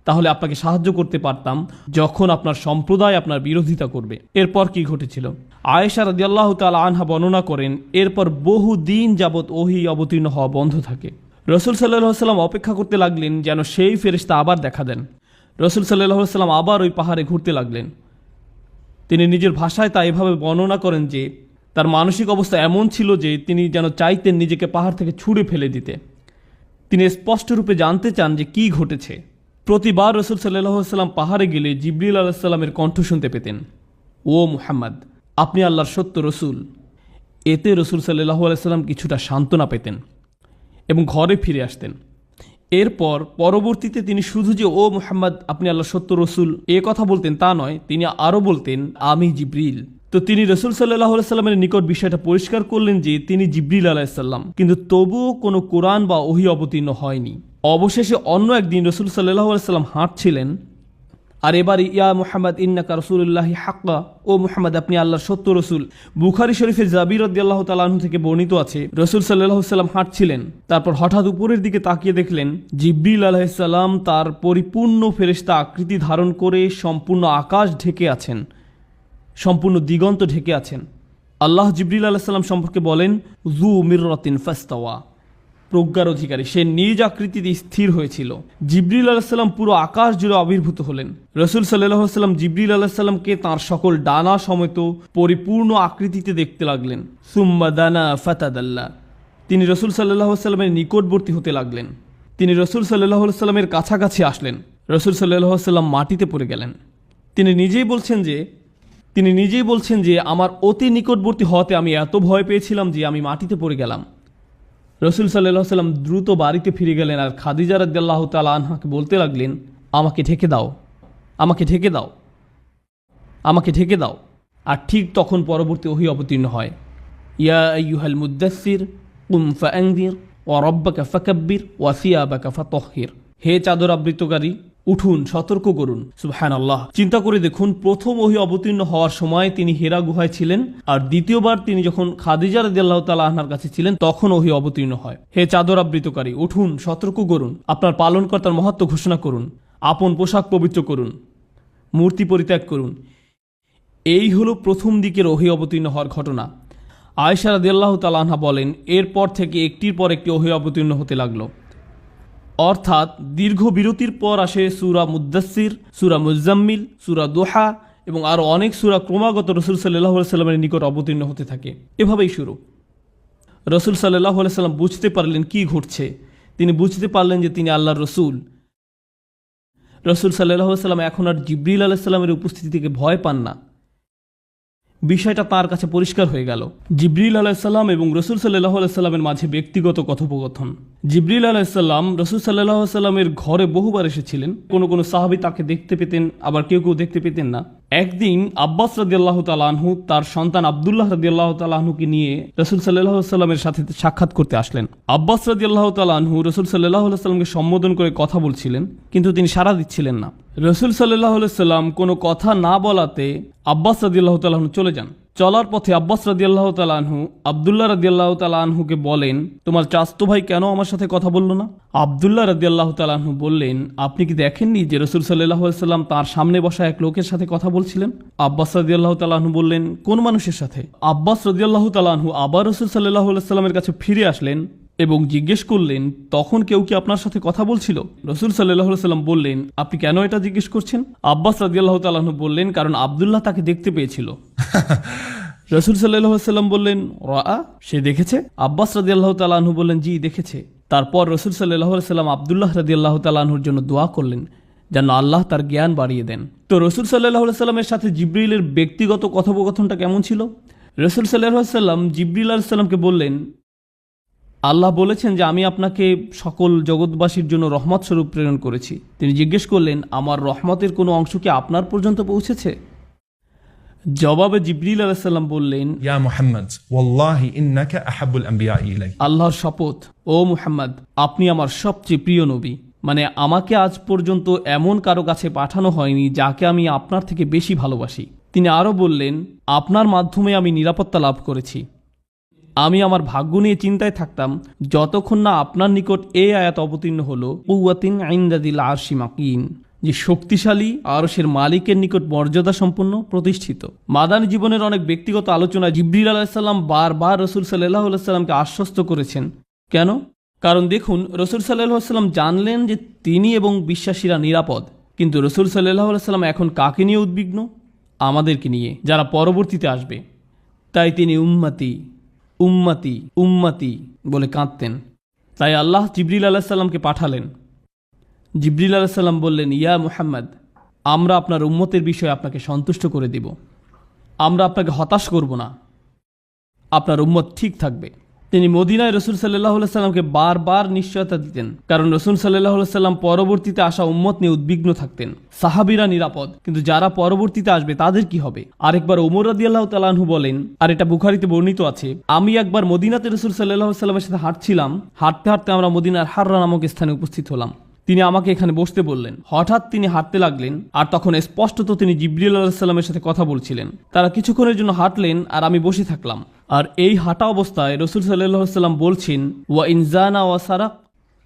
তাহলে আপনাকে সাহায্য করতে পারতাম যখন আপনার সম্প্রদায় আপনার বিরোধিতা করবে। এরপর কি ঘটেছিল? আয়েশা রাদিয়াল্লাহু তাআলা আনহা বর্ণনা করেন, এরপর বহু দিন যাবৎ ওহী অবতীর্ণ হওয়া বন্ধ থাকে। রাসূল সাল্লাল্লাহু আলাইহি সাল্লাম অপেক্ষা করতে লাগলেন যেন সেই ফেরেশতা আবার দেখা দেন। রাসূল সাল্লাল্লাহু আলাইহি সাল্লাম আবার ওই পাহাড়ে ঘুরতে লাগলেন। তিনি নিজের ভাষায় তা এভাবে বর্ণনা করেন যে তার মানসিক অবস্থা এমন ছিল যে তিনি যেন চাইতেন নিজেকে পাহাড় থেকে ছুঁড়ে ফেলে দিতে। তিনি স্পষ্ট রূপে জানতে চান যে কি ঘটেছে। প্রতিবার রাসূল সাল্লাল্লাহু আলাইহি সাল্লাম পাহাড়ে গেলে জিবরিল আলাইহিস সালামের কণ্ঠ শুনতে পেতেন, ও মুহাম্মদ, আপনি আল্লাহর সত্য রসূল। এতে রাসূল সাল্লাল্লাহু আলাইহি সাল্লাম কিছুটা সান্ত্বনা পেতেন এবং ঘরে ফিরে আসতেন। এরপর পরবর্তীতে তিনি শুধু যে ও মুহাম্মদ আপনি আল্লাহর সত্য রসূল এ কথা বলতেন তা নয়, তিনি আরও বলতেন, আমি জিবরিল। তো তিনি রাসূল সাল্লাল্লাহু আলাইহি সাল্লামের নিকট বিষয়টা পরিষ্কার করলেন যে তিনি জিবরিল আলাইহিস সালাম, কিন্তু তবুও কোনো কোরআন বা ওহী অবতীর্ণ হয়নি। অবশেষে অন্য একদিন রাসূল সাল্লাল্লাহু আলাইহি সাল্লাম হাঁটছিলেন, আর এবার ইয়া মুহাম্মদ ইন্নাকা রাসূলুল্লাহি হাক্কা, ও মুহাম্মদ আপনি আল্লাহর সত্য রসূল। বুখারী শরীফে জাবির রাদিয়াল্লাহু তাআলা আনহু থেকে বর্ণিত আছে, রাসূল সাল্লাল্লাহু আলাইহি সাল্লাম হাঁটছিলেন, তারপর হঠাৎ উপরের দিকে তাকিয়ে দেখলেন জিবরিল আলাইহিস সালাম তার পরিপূর্ণ ফেরেশতা আকৃতি ধারণ করে সম্পূর্ণ আকাশ ঢেকে আছেন, সম্পূর্ণ দিগন্ত ঢেকে আছেন। আল্লাহ জিবরিল আলাইহিস সালাম সম্পর্কে বলেন, যু মিররাতিন ফাস্তাওয়া, প্রজ্ঞার অধিকারী, সে নিজ আকৃতিতে স্থির হয়েছিল। জিবরিল আলাইহিস সালাম পুরো আকাশ জুড়ে আবির্ভূত হলেন। রাসূল সাল্লাল্লাহু আলাইহি সাল্লাম জিবরিল আলাইহিস সালামকে তাঁর সকল ডানা সমেত পরিপূর্ণ আকৃতিতে দেখতে লাগলেন। সুম্মা দানা ফাতাদাল্লা, তিনি রাসূল সাল্লাল্লাহু আলাইহি সাল্লামের নিকটবর্তী হতে লাগলেন। তিনি রাসূল সাল্লাল্লাহু আলাইহি সাল্লামের কাছাকাছি আসলেন। রাসূল সাল্লাল্লাহু আলাইহি সাল্লাম মাটিতে পড়ে গেলেন। তিনি নিজেই বলছেন যে আমার অতি নিকটবর্তী হওয়াতে আমি এত ভয় পেয়েছিলাম যে আমি মাটিতে পড়ে গেলাম। রাসূল সাল্লাল্লাহু আলাইহি সাল্লাম দ্রুত বাড়িতে ফিরে গেলেন আর খাদিজা রাদিয়াল্লাহু তাআলা আনহাকে বলতে লাগলেন, আমাকে ঢেকে দাও, আমাকে ঢেকে দাও, আমাকে ঢেকে দাও। আর ঠিক তখন পরবর্তী ওহী অবতীর্ণ হয়, ইয়া আইয়ুহাল মুদ্দাসসির কুম ফাআনযির ওয়া রাব্বাকা ফাকাব্বির ওয়া সিয়াবাকা ফাতাহহির, হে চাদর আবৃতকারী, উঠুন, সতর্ক করুন। সুবহানাল্লাহ। চিন্তা করে দেখুন, প্রথম ওহী অবতীর্ণ হওয়ার সময় তিনি হেরা গুহায় ছিলেন, আর দ্বিতীয়বার তিনি যখন খাদিজা রাদিয়াল্লাহু তাআলা আনহার কাছে ছিলেন তখন ওহী অবতীর্ণ হয়। হে চাদর আবৃতকারী, উঠুন, সতর্ক করুন, আপনার পালনকর্তার মহত্ব ঘোষণা করুন, আপন পোশাক পবিত্র করুন, মূর্তি পরিত্যাগ করুন। এই হলো প্রথম দিকের ওহী অবতীর্ণ হওয়ার ঘটনা। আয়েশা রাদিয়াল্লাহু তাআলা আনহা বলেন, এরপর থেকে একটির পর একটি ওহী অবতীর্ণ হতে লাগলো। অর্থাৎ দীর্ঘ বিরতির পর আসে সূরা মুদ্দাসসির, সূরা মুজাম্মিল, সূরা দোহা এবং আরও অনেক সূরা ক্রমাগত রাসূল সাল্লাল্লাহু আলাইহি সাল্লামের নিকট অবতীর্ণ হতে থাকে। এভাবেই শুরু। রাসূল সাল্লাল্লাহু আলাইহি সাল্লাম বুঝতে পারলেন কি ঘটছে। তিনি বুঝতে পারলেন যে তিনি আল্লাহর রসূল। রাসূল সাল্লাল্লাহু আলাইহি সাল্লাম এখন আর জিবরিল আলাইহিস সালামের উপস্থিতি থেকে ভয় পান না। বিষয়টা তার কাছে পরিষ্কার হয়ে গেল। জিবরিল আলাইহিস সালাম এবং রাসূল সাল্লাল্লাহু আলাইহি সাল্লামের মাঝে ব্যক্তিগত কথোপকথন। জিবরিল আলাইহিস সালাম রাসূল সাল্লাল্লাহু আলাইহি সাল্লামের ঘরে বহুবার এসেছিলেন। কোনো কোনো সাহাবী তাকে দেখতে পেতেন, আবার কেউ কেউ দেখতে পেতেন না। একদিন আব্বাস রাদিয়াল্লাহু তাআলা আনহু তার সন্তান আব্দুল্লাহ রাদিয়াল্লাহু তাআলা আনহুকে নিয়ে রাসূল সাল্লাল্লাহু আলাইহি সাল্লামের সাথে সাক্ষাৎ করতে আসলেন। আব্বাস রাদিয়াল্লাহু তাআলা আনহু রাসূল সাল্লাল্লাহু আলাইহি সাল্লামকে সম্বোধন করে কথা বলছিলেন, কিন্তু তিনি সাড়া দিচ্ছিলেন না। রাসূল সাল্লাল্লাহু আলাইহি সাল্লাম কোনো কথা না বলাতে আব্বাস রাদিয়াল্লাহু তাআলা আনহু চলে যান। চলার পথে আব্বাস রাদিয়াল্লাহু তাআলা আনহু আব্দুল্লাহ রাদিয়াল্লাহু তাআলা আনহুকে বলেন, তোমার চাচতো ভাই কেন আমার সাথে কথা বলল না? আব্দুল্লাহ রাদিয়াল্লাহু তাআলা আনহু বললেন, আপনি কি দেখেননি যে রাসূল সাল্লাল্লাহু আলাইহি সাল্লাম তার সামনে বসা এক লোকের সাথে কথা বলছিলেন? আব্বাস রাদিয়াল্লাহু তাআলা আনহু বললেন, কোন মানুষের সাথে? আব্বাস রাদিয়াল্লাহু তাআলা আনহু আবার রাসূল সাল্লাল্লাহু আলাইহি সাল্লামের কাছে ফিরে আসলেন এবং জিজ্ঞেস করলেন, তখন কেউ কি আপনার সাথে কথা বলছিল? রাসূল সাল্লাল্লাহু আলাইহি সাল্লাম বললেন, আপনি কেন এটা জিজ্ঞেস করছেন? আব্বাস রাদিয়াল্লাহু তাআলা আনহু বললেন, কারণ আব্দুল্লাহ তাকে দেখতে পেয়েছিল। রাসূল সাল্লাল্লাহু আলাইহি সাল্লাম বললেন, রাআ, সে দেখেছে? আব্বাস রাদিয়াল্লাহু তাআলা আনহু বললেন, জি দেখেছে। তারপর রাসূল সাল্লাল্লাহু আলাইহি সাল্লাম আব্দুল্লাহ রাদিয়াল্লাহু তাআলা আনহুর জন্য দোয়া করলেন যেন আল্লাহ তার জ্ঞান বাড়িয়ে দেন। তো রাসূল সাল্লাল্লাহু আলাইহি সাল্লামের সাথে জিবরিলের ব্যক্তিগত কথোপকথনটা কেমন ছিল? রাসূল সাল্লাল্লাহু আলাইহি সাল্লাম জিবরিল আলাইহিস সালামকে বললেন, আল্লাহ বলেছেন যে আমি আপনাকে সকল জগৎবাসীর জন্য রহমত স্বরূপ প্রেরণ করেছি। তিনি জিজ্ঞেস করলেন, আমার রহমতের কোনো অংশ কি আপনার পর্যন্ত পৌঁছেছে? জবাবে জিবরিল আলাইহিস সালাম বললেন, يا محمد والله إنك أحب الأنبياء إلي আল্লাহর শপথ, ও মুহাম্মদ, আপনি আমার সবচেয়ে প্রিয় নবী। মানে আমাকে আজ পর্যন্ত এমন কারো কাছে পাঠানো হয়নি যাকে আমি আপনার থেকে বেশি ভালোবাসি। তিনি আরও বললেন, আপনার মাধ্যমে আমি নিরাপত্তা লাভ করেছি। আমি আমার ভাগ্য নিয়ে চিন্তায় থাকতাম যতক্ষণ না আপনার নিকট এই আয়াত অবতীর্ণ হলো, কুওয়াতিন ইনদাদিল আরশি মাকিন, যে শক্তিশালী আরশের মালিকের নিকট মর্যাদা সম্পন্ন প্রতিষ্ঠিত। মাদানী জীবনের অনেক ব্যক্তিগত আলোচনায় জিবরিল আলাইহিস সালাম বারবার রাসূল সাল্লাল্লাহু আলাইহি সাল্লামকে আশ্বস্ত করেছেন। কেন? কারণ দেখুন, রাসূল সাল্লাল্লাহু আলাইহি সাল্লাম জানলেন যে তিনি এবং বিশ্বাসীরা নিরাপদ। কিন্তু রাসূল সাল্লাল্লাহু আলাইহি সাল্লাম এখন কাকে নিয়ে উদ্বিগ্ন? আমাদেরকে নিয়ে, যারা পরবর্তীতে আসবে। তাই তিনি উম্মতি উম্মতি উম্মতি বলে কাঁদতেন। তাই আল্লাহ জিবরিল আলাইহিস সালামকে পাঠালেন। জিবরিল আলাইহিস সালাম বললেন, ইয়া মুহাম্মদ, আমরা আপনার উম্মতের বিষয়ে আপনাকে সন্তুষ্ট করে দেব। আমরা আপনাকে হতাশ করব না। আপনার উম্মত ঠিক থাকবে। তিনি মদিনায় রাসূল সাল্লাল্লাহু আলাইহি সাল্লামকে বারবার নিশ্চয়তা দিতেন, কারণ রাসূল সাল্লাল্লাহু আলাইহি সাল্লাম পরবর্তীতে আসা উম্মত নিয়ে উদ্বিগ্ন থাকতেন। সাহাবীরা নিরাপদ, কিন্তু যারা পরবর্তীতে আসবে তাদের কি হবে? আরেকবার ওমর রাদিয়াল্লাহু তাআলা আনহু বলেন, আর এটা বুখারীতে বর্ণিত আছে, আমি একবার মদিনাতে রাসূল সাল্লাল্লাহু আলাইহি সাল্লামের সাথে হাঁটছিলাম। হাঁটতে হাঁটতে আমরা মদিনার হাররা নামক স্থানে উপস্থিত হলাম। তিনি আমাকে এখানে বসতে বললেন। হঠাৎ তিনি হাঁটতে লাগলেন, আর তখন স্পষ্টত তিনি জিবরিল আলাইহিস সালামের সাথে কথা বলছিলেন। তারা কিছুক্ষণের জন্য হাঁটলেন, আর আমি বসে থাকলাম। আর এই হাঁটা অবস্থায় রাসূল সাল্লাল্লাহু আলাইহি সাল্লাম বলছেন, ওয়া ইনজানা ওয়া সারাক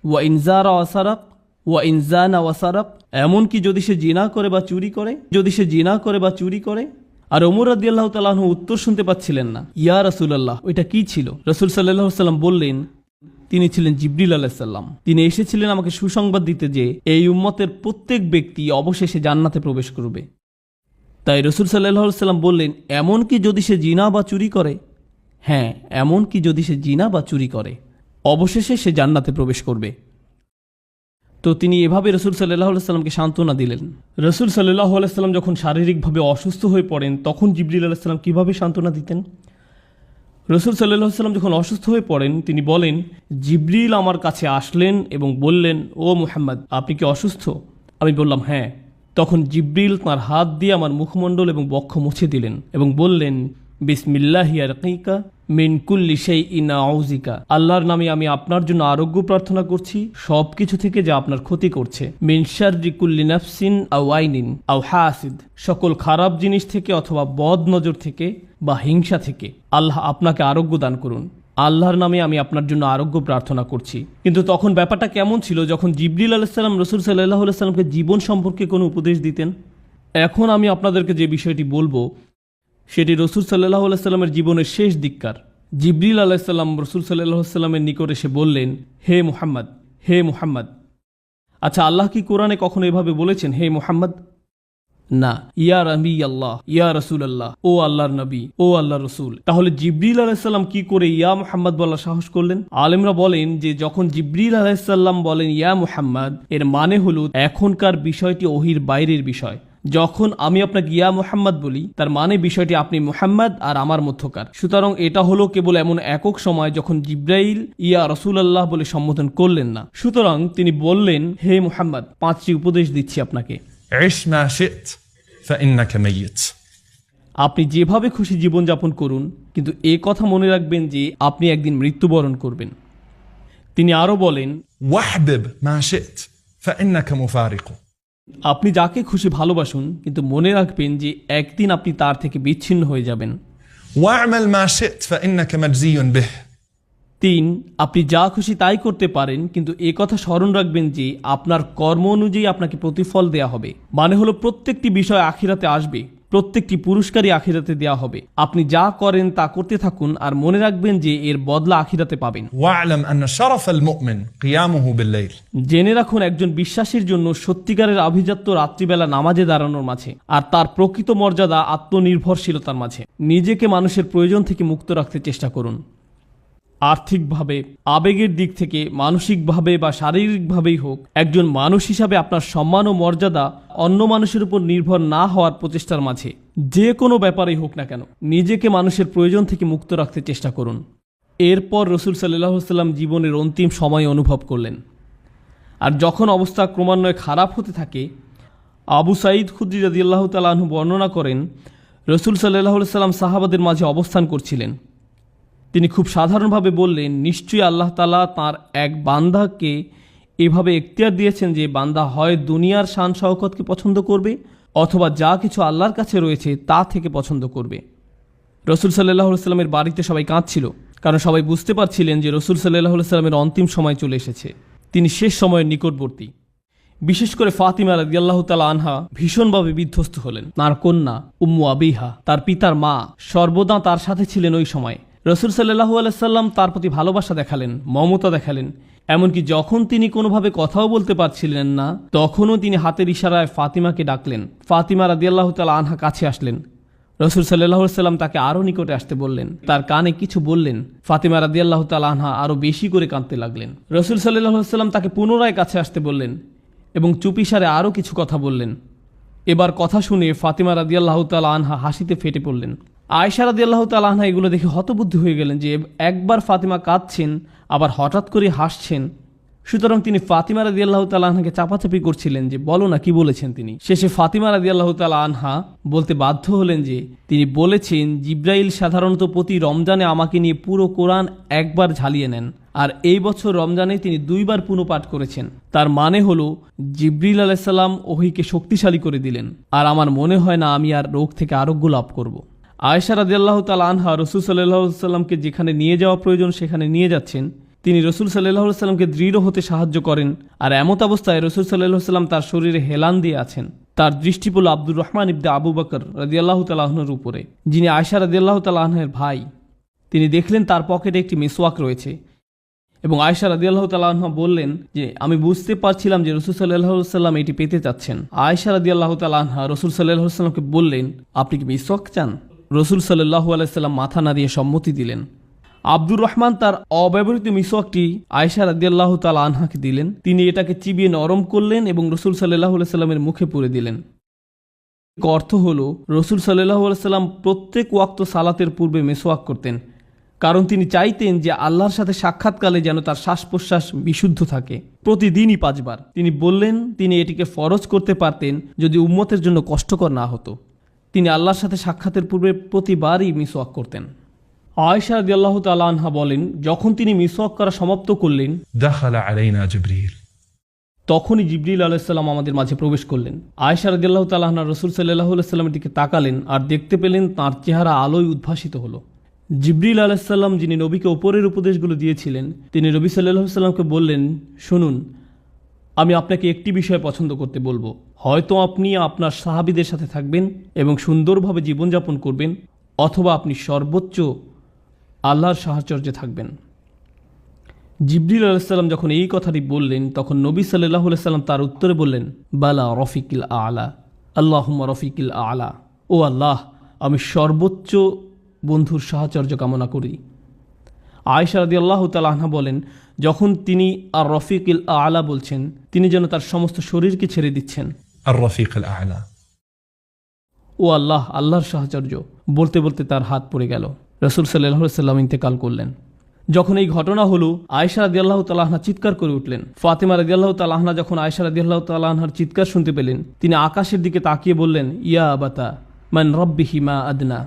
ওয়া ইনজারা ওয়া সারাক ওয়া ইনজানা ওয়া সারাক, এমনকি যদি সে জিনা করে বা চুরি করে, যদি সে জিনা করে বা চুরি করে। আর ওমর রাদিয়াল্লাহু তাআলা আনহু উত্তর শুনতে পাচ্ছিলেন না। ইয়া রাসূলুল্লাহ, ওইটা কি ছিল? রাসূল সাল্লাল্লাহু আলাইহি সাল্লাম বললেন, তিনি ছিলেন জিবরিল আলাইহিস সালাম। তিনি এসেছিলেন আমাকে সুসংবাদ দিতে যে এই উম্মতের প্রত্যেক ব্যক্তি অবশেষে জান্নাতে প্রবেশ করবে। তাই রাসূল সাল্লাল্লাহু আলাইহি সাল্লাম বললেন, এমনকি যদি সে জিনা বা চুরি করে। হ্যাঁ, এমনকি যদি সে জিনা বা চুরি করে, অবশেষে সে জান্নাতে প্রবেশ করবে। তো তিনি এভাবে রাসূল সাল্লাল্লাহু আলাইহি সাল্লামকে সান্ত্বনা দিলেন। রাসূল সাল্লাল্লাহু আলাইহি সাল্লাম যখন শারীরিকভাবে অসুস্থ হয়ে পড়েন, তখন জিবরিল আলাইহিস সালাম কিভাবে সান্ত্বনা দিতেন? রাসূল সাল্লাল্লাহু আলাইহি সাল্লাম যখন অসুস্থ হয়ে পড়েন, তিনি বলেন, জিবরিল আমার কাছে আসলেন এবং বললেন, ও মুহাম্মদ, আপনি কি অসুস্থ? আমি বললাম, হ্যাঁ। তখন জিবরিল তাঁর হাত দিয়ে আমার মুখমণ্ডল এবং বক্ষ মুছে দিলেন এবং বললেন, বিসমিল্লাহি আরকিকা মিন কুল্লি শাইইন আউযিকা, আল্লাহর নামে আমি আপনার জন্য আরোগ্য প্রার্থনা করছি সব কিছু থেকে যা আপনার ক্ষতি করছে। মিন শাররি কুল্লি নাফসিন আও আইনিন আও হাসিদ, সকল খারাপ জিনিস থেকে অথবা বদ নজর থেকে বা হিংসা থেকে আল্লাহ আপনাকে আরোগ্য দান করুন। আল্লাহর নামে আমি আপনার জন্য আরোগ্য প্রার্থনা করছি। কিন্তু তখন ব্যাপারটা কেমন ছিল যখন জিবরিল আলাইহিস সালাম রাসূল সাল্লাল্লাহু আলাইহি সাল্লামকে জীবন সম্পর্কে কোনো উপদেশ দিতেন? এখন আমি আপনাদেরকে যে বিষয়টি বলবো সেটি রাসূল সাল্লাল্লাহু আলাইহি সাল্লামের জীবনের শেষ দিককার। জিবরিল আলাইহিস সালাম রাসূল সাল্লাল্লাহু আলাইহি সাল্লামের নিকট এসে বললেন, হে মুহাম্মদ, হে মুহাম্মদ। আচ্ছা, আল্লাহ কি কোরআনে কখনো এভাবে বলেছেন হে মুহাম্মদ? না। ইয়া নবী আল্লাহ, ইয়া রাসূল আল্লাহ, ও আল্লাহর নবী, ও আল্লাহর রাসূল। তাহলে জিবরিল আলাইহিস সালাম কি করে ইয়া মুহাম্মদ বলার সাহস করলেন? আলেমরা বলেন যে যখন জিবরিল আলাইহিস সালাম বলেন ইয়া মুহাম্মদ, এর মানে হলো এখনকার বিষয়টি ওহির বাইরের বিষয়। যখন আমি আপনাকে ইয়া মুহাম্মদ বলি, তার মানে বিষয়টি আপনি মুহাম্মদ আর আমার মধ্যকার। সুতরাং এটা হলো কেবল এমন একক সময় যখন জিবরাইল ইয়া রাসূলুল্লাহ বলে সম্বোধন করলেন না। সুতরাং তিনি বললেন, হে মুহাম্মদ, 5টি উপদেশ দিচ্ছি আপনাকে। عش ما شئت فإنك ميت আপনি যেভাবে খুশি জীবনযাপন করুন, কিন্তু এ কথা মনে রাখবেন যে আপনি একদিন মৃত্যুবরণ করবেন। তিনি আরও বলেন, واحبب ما شئت فإنك مفارق আপনি যাকে খুশি ভালোবাসুন, কিন্তু মনে রাখবেন যে একদিন আপনি তার থেকে বিচ্ছিন্ন হয়ে যাবেন। واعمل ما شئت فإنك مجزي به. 3, আপনি যা খুশি তাই করতে পারেন, কিন্তু এ কথা স্মরণ রাখবেন যে আপনার কর্ম অনুযায়ী আপনাকে প্রতিফল দেয়া হবে। মানে হলো প্রত্যেকটি বিষয় আখিরাতে আসবে, প্রত্যেকটি পুরস্কারই আখিরাতে দেয়া হবে। আপনি যা করেন তা করতে থাকুন আর মনে রাখবেন যে এর বদলা আখিরাতে পাবেন। واعلم أن شرف المؤمن قيامه بالليل. জেনে রাখুন একজন বিশ্বাসীর জন্য সত্যিকারের আভিজাত্য রাত্রিবেলা নামাজে দাঁড়ানোর মাঝে, আর তার প্রকৃত মর্যাদা আত্মনির্ভরশীলতার মাঝে। নিজেকে মানুষের প্রয়োজন থেকে মুক্ত রাখতে চেষ্টা করুন। আর্থিকভাবে, আবেগের দিক থেকে, মানসিকভাবে বা শারীরিকভাবেই হোক, একজন মানুষ হিসাবে আপনার সম্মান ও মর্যাদা অন্য মানুষের উপর নির্ভর না হওয়ার প্রচেষ্টার মাঝে। যে কোনো ব্যাপারেই হোক না কেন, নিজেকে মানুষের প্রয়োজন থেকে মুক্ত রাখতে চেষ্টা করুন। এরপর রসুল সাল্লাল্লাহু আলাইহি ওয়াসাল্লাম জীবনের অন্তিম সময় অনুভব করলেন। আর যখন অবস্থা ক্রমান্বয়ে খারাপ হতে থাকে, আবু সাঈদ খুদরি রাদিয়াল্লাহু তাআলা আনহু বর্ণনা করেন, রসুল সাল্লাল্লাহু আলাইহি ওয়াসাল্লাম সাহাবাদের মাঝে অবস্থান করছিলেন। তিনি খুব সাধারণভাবে বললেন, নিশ্চয়ই আল্লাহ তাআলা তাঁর এক বান্দাকে এভাবে এখতিয়ার দিয়েছেন যে বান্দা হয় দুনিয়ার শান শওকতকে পছন্দ করবে অথবা যা কিছু আল্লাহর কাছে রয়েছে তা থেকে পছন্দ করবে। রসুল সাল্লাল্লাহু আলাইহি ওয়াসাল্লামের বাড়িতে সবাই কাঁদছিল, কারণ সবাই বুঝতে পারছিলেন যে রসুল সাল্লাল্লাহু আলাইহি ওয়াসাল্লামের অন্তিম সময় চলে এসেছে, তিনি শেষ সময়ের নিকটবর্তী। বিশেষ করে ফাতিমা রাদিয়াল্লাহু তাআলা আনহা ভীষণভাবে বিধ্বস্ত হলেন। তাঁর কন্যা উম্মু আবিহা, তার পিতার মা, সর্বদা তার সাথে ছিলেন ওই সময়। রসুল সাল্লাল্লাহু আলাইহি সাল্লাম তার প্রতি ভালোবাসা দেখালেন, মমতা দেখালেন। এমনকি যখন তিনি কোনোভাবে কথাও বলতে পারছিলেন না, তখনও তিনি হাতের ইশারায় ফাতিমাকে ডাকলেন। ফাতিমা রাদিয়াল্লাহু তাআলা আনহা কাছে আসলেন। রসুল সাল্লাল্লাহু আলাইহি সাল্লাম তাকে আরও নিকটে আসতে বললেন, তার কানে কিছু বললেন। ফাতিমা রাদিয়াল্লাহু তাআলা আনহা আরও বেশি করে কাঁদতে লাগলেন। রসুল সাল্লাল্লাহু আলাইহি সাল্লাম তাকে পুনরায় কাছে আসতে বললেন এবং চুপিসারে আরও কিছু কথা বললেন। এবার কথা শুনে ফাতিমা রাদিয়াল্লাহু তাআলা আনহা হাসিতে ফেটে পড়লেন। আয়েশা রাদিয়াল্লাহু তাআলা আনহা এগুলো দেখে হতবুদ্ধি হয়ে গেলেন যে একবার ফাতিমা কাঁদছেন, আবার হঠাৎ করে হাসছেন। সুতরাং তিনি ফাতিমা রাদিয়াল্লাহু তাআলা আনহাকে চাপাচাপি করছিলেন যে বলো না, কি বলেছেন তিনি। শেষে ফাতিমা রাদিয়াল্লাহু তাআলা আনহা বলতে বাধ্য হলেন যে তিনি বলেছেন, জিব্রাইল সাধারণত প্রতি রমজানে আমাকে নিয়ে পুরো কোরআন একবার ঝালিয়ে নেন, আর এই বছর রমজানে তিনি 2 বার পুনঃপাঠ করেছেন। তার মানে হলো জিবরিল আলাইহিস সালাম ওহীকে শক্তিশালী করে দিলেন, আর আমার মনে হয় না আমি আর রোগ থেকে আরোগ্য লাভ করব। আয়েশা রাদিয়াল্লাহু তাআলা আনহা রসুল সাল্লাল্লাহু আলাইহি ওয়াসাল্লামকে যেখানে নিয়ে যাওয়া প্রয়োজন সেখানে নিয়ে যাচ্ছেন। তিনি রসুল সাল্লাল্লাহু আলাইহি ওয়াসাল্লামকে দৃঢ় হতে সাহায্য করেন, আর এমত অবস্থায় রসুল সাল্লাল্লাহু আলাইহি ওয়াসাল্লাম তার শরীরে হেলান দিয়ে আছেন। তার দৃষ্টি পড়ল আব্দুর রহমান ইবনে আবু বকর রাদিয়াল্লাহু তাআলা আনহুর উপরে, যিনি আয়েশা রাদিয়াল্লাহু তাআলা আনহার ভাই। তিনি দেখলেন তার পকেটে একটি মিসওয়াক রয়েছে এবং আয়েশা রাদিয়াল্লাহু তাআলা আনহা বললেন যে আমি বুঝতে পারছিলাম যে রসুল সাল্লাল্লাহু আলাইহি ওয়াসাল্লাম এটি পেতে চাচ্ছেন। আয়েশা রাদিয়াল্লাহু তাআলা আনহা রসুল সাল্লাল্লাহু আলাইহি ওয়াসাল্লামকে বললেন, আপনি কি মিসওয়াক চান? রসুল সাল্লাল্লাহু আলাইহি ওয়াসাল্লাম মাথা নাড়িয়ে সম্মতি দিলেন। আব্দুর রহমান তার অব্যবহৃত মিসওয়াকটি আয়েশা রাদিয়াল্লাহু তাআলা আনহাকে দিলেন। তিনি এটাকে চিবিয়ে নরম করলেন এবং রসুল সাল্লাল্লাহু আলাইহি ওয়াসাল্লামের মুখে পুরে দিলেন। অর্থ হলো রসুল সাল্লাল্লাহু আলাইহি ওয়াসাল্লাম প্রত্যেক ওয়াক্ত সালাতের পূর্বে মিসওয়াক করতেন, কারণ তিনি চাইতেন যে আল্লাহর সাথে সাক্ষাৎকালে যেন তার শ্বাস প্রশ্বাস বিশুদ্ধ থাকে, প্রতিদিনই 5 বার। তিনি বললেন তিনি এটিকে ফরজ করতে পারতেন যদি উম্মতের জন্য কষ্টকর না হতো। তিনি আল্লাহর সাথে সাক্ষাতের পূর্বে প্রতিবারই মিসওয়াক করতেন। আয়েশা রাদিয়াল্লাহু তাআলা আনহা বলেন, যখন তিনি মিসওয়াক করা সমাপ্ত করলেন, دخل علينا جبريل. তখনই জিবরিল আলাইহিস সালাম আমাদের মাঝে প্রবেশ করলেন। আয়েশা রাদিয়াল্লাহু তাআলা আনহা রাসূল সাল্লাল্লাহু আলাইহি সাল্লামের দিকে তাকালেন আর দেখতে পেলেন তাঁর চেহারা আলোয় উদ্ভাসিত হলো। জিবরিল আলাইহিস সালাম, যিনি নবীকে উপরের উপদেশগুলো দিয়েছিলেন, তিনি নবী সাল্লাল্লাহু আলাইহি সাল্লামকে বললেন, শুনুন, আমি আপনাকে একটি বিষয় পছন্দ করতে বলবো। হয়তো আপনি আপনার সাহাবীদের সাথে থাকবেন এবং সুন্দরভাবে জীবনযাপন করবেন, অথবা আপনি সর্বোচ্চ আল্লাহর সাহচর্যে থাকবেন। জিবরিল আলাইহিস সালাম যখন এই কথাটি বললেন, তখন নবী সাল্লাল্লাহু আলাইহি সাল্লাম তার উত্তরে বললেন, বালা রফিকিল আলা, আল্লাহুম্মা রফিকিল আলা। ও আল্লাহ, আমি সর্বোচ্চ বন্ধুর সাহচর্য কামনা করি। আয়েশা রাদিয়াল্লাহু তাআলা আনহা বলেন, যখন তিনি আর রফিকিল আলা বলছেন, তিনি যেন তার সমস্ত শরীরকে ছেড়ে দিচ্ছেন। الرفيق الأعلى. ও আল্লাহ, আল্লাহর সাহচর্য বলতে বলতে তার হাত পড়ে গেল। রাসূল সাল্লাল্লাহু আলাইহি সাল্লাম ইন্তেকাল করলেন। যখন এই ঘটনা হলো, আয়েশা রাদিয়াল্লাহু তাআলা আনহা চিৎকার করে উঠলেন। ফাতিমা রাদিয়াল্লাহু তাআলা আনহা যখন আয়েশা রাদিয়াল্লাহু তাআলা আনহার চিৎকার শুনতে পেলেন, তিনি আকাশের দিকে তাকিয়ে বললেন, ইয়া আবাতা মান রাব্বিহি মা আদনা,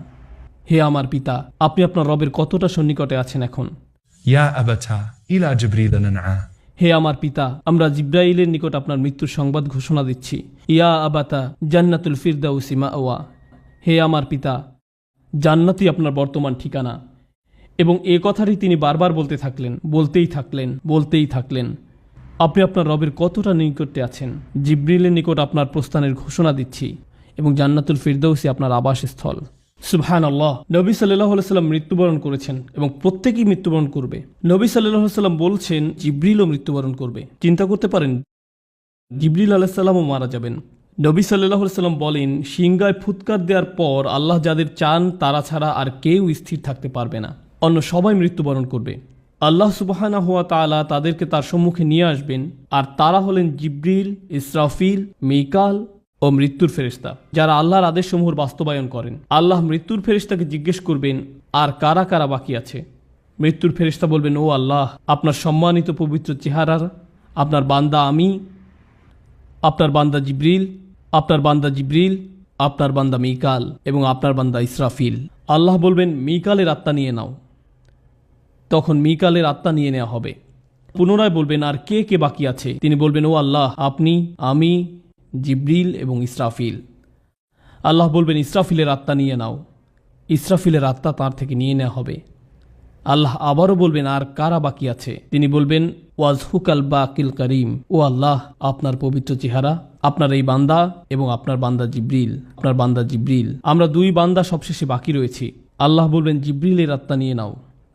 হে আমার পিতা, আপনি আপনার রবের কতটা সন্নিকটে আছেন এখন। يا أبتا إلى جبريل ننعى. হে আমার পিতা, আমরা জিব্রাইলের নিকট আপনার মৃত্যুর সংবাদ ঘোষণা দিচ্ছি। ইয়া আবাতা জান্নাতুল ফিরদাউসি মাওয়া, হে আমার পিতা, জান্নাতই আপনার বর্তমান ঠিকানা। এবং এ কথাটি তিনি বারবার বলতে থাকলেন, বলতেই থাকলেন। আপনি আপনার রবের কতটা নিকটে আছেন। জিবরিলের নিকট আপনার প্রস্থানের ঘোষণা দিচ্ছি এবং জান্নাতুল ফিরদৌসি আপনার আবাসস্থল। সুবহানাল্লাহ। নবী সাল্লাল্লাহু আলাইহি সাল্লাম মৃত্যুবরণ করেছেন এবং প্রত্যেকেই মৃত্যুবরণ করবে। নবী সাল্লাল্লাহু আলাইহি সাল্লাম বলছেন জিবরিলও মৃত্যুবরণ করবে। চিন্তা করতে পারেন, জিবরিল আলাইহিস সালামও মারা যাবেন। নবী সাল্লাল্লাহু আলাইহি সাল্লাম বলেন, সিংগায় ফুৎকার দেওয়ার পর আল্লাহ যাদের চান তারা ছাড়া আর কেউ স্থির থাকতে পারবে না, অন্য সবাই মৃত্যুবরণ করবে। আল্লাহ সুবহানাহু ওয়া তাআলা তাদেরকে তার সম্মুখে নিয়ে আসবেন, আর তারা হলেন জিবরিল, ইসরাফিল, মিকাল ও মৃত্যুর ফেরেশতা, যারা আল্লাহর আদেশসমূহ বাস্তবায়ন করেন। আল্লাহ মৃত্যুর ফেরেশতাকে জিজ্ঞেস করবেন, আর কারা কারা বাকি আছে? মৃত্যুর ফেরেশতা বলবেন, ও আল্লাহ, আপনার সম্মানিত পবিত্র চেহারার আপনার বান্দা আমি, আপনার বান্দা জিবরিল, আপনার বান্দা জিবরিল, আপনার বান্দা মিকাল এবং আপনার বান্দা ইসরাফিল। আল্লাহ বলবেন, মিকালের আত্মা নিয়ে নাও। তখন মিকালের আত্মা নিয়ে নেওয়া হবে। পুনরায় বলবেন, আর কে কে বাকি আছে? তিনি বলবেন, ও আল্লাহ, আপনি, আমি, জিবরিল এবং ইসরাফিল। আল্লাহ বলবেন, ইসরাফিলের আত্মা নিয়ে নাও। ইসরাফিলের আত্মা তার থেকে নিয়ে নেওয়া হবে। আল্লাহ আবারও বলবেন, আর কারা বাকি আছে? তিনি বলবেন, ওয়াজহুকাল বাকিল করিম। ও আল্লাহ, আপনার পবিত্র চেহারা, আপনার এই বান্দা এবং আপনার বান্দা জিবরিল, আমরা দুই বান্দা সবশেষে বাকি রয়েছি। আল্লাহ বলবেন, জিবরিলের আত্মা নিয়ে নাও।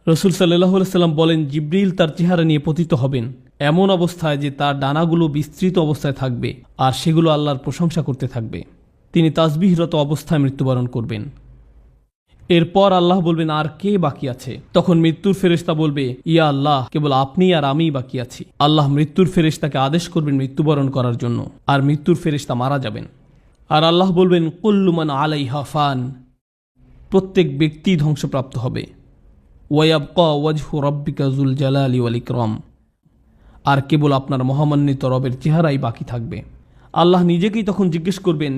রসুল সাল্লাল্লাহু আলাইহি সাল্লাম বলেন, জিবরিল তার চেহারা নিয়ে পতিত হবেন এমন অবস্থায় যে তার ডানাগুলো বিস্তৃত অবস্থায় থাকবে আর সেগুলো আল্লাহর প্রশংসা করতে থাকবে। তিনি তাসবিহরত অবস্থায় মৃত্যুবরণ করবেন। এরপর আল্লাহ বলবেন, আর কে বাকি আছে? তখন মৃত্যুর ফেরেশতা বলবে, ইয়া আল্লাহ, কেবল আপনি আর আমিই বাকি আছি। আল্লাহ মৃত্যুর ফেরেশতাকে আদেশ করবেন মৃত্যুবরণ করার জন্য, আর মৃত্যুর ফেরেশতা মারা যাবেন। আর আল্লাহ বলবেন, কুল্লু মান আলাইহা ফান, প্রত্যেক ব্যক্তি ধ্বংসপ্রাপ্ত হবে। ওয়ায়াবকা ওয়াজহু রাব্বিকা যুল জালালি ওয়াল ইকরাম, আর কেবল আপনার মহামান্বিত রবের চেহারাই বাকি থাকবে। আল্লাহ নিজেকেই তখন জিজ্ঞেস করবেন,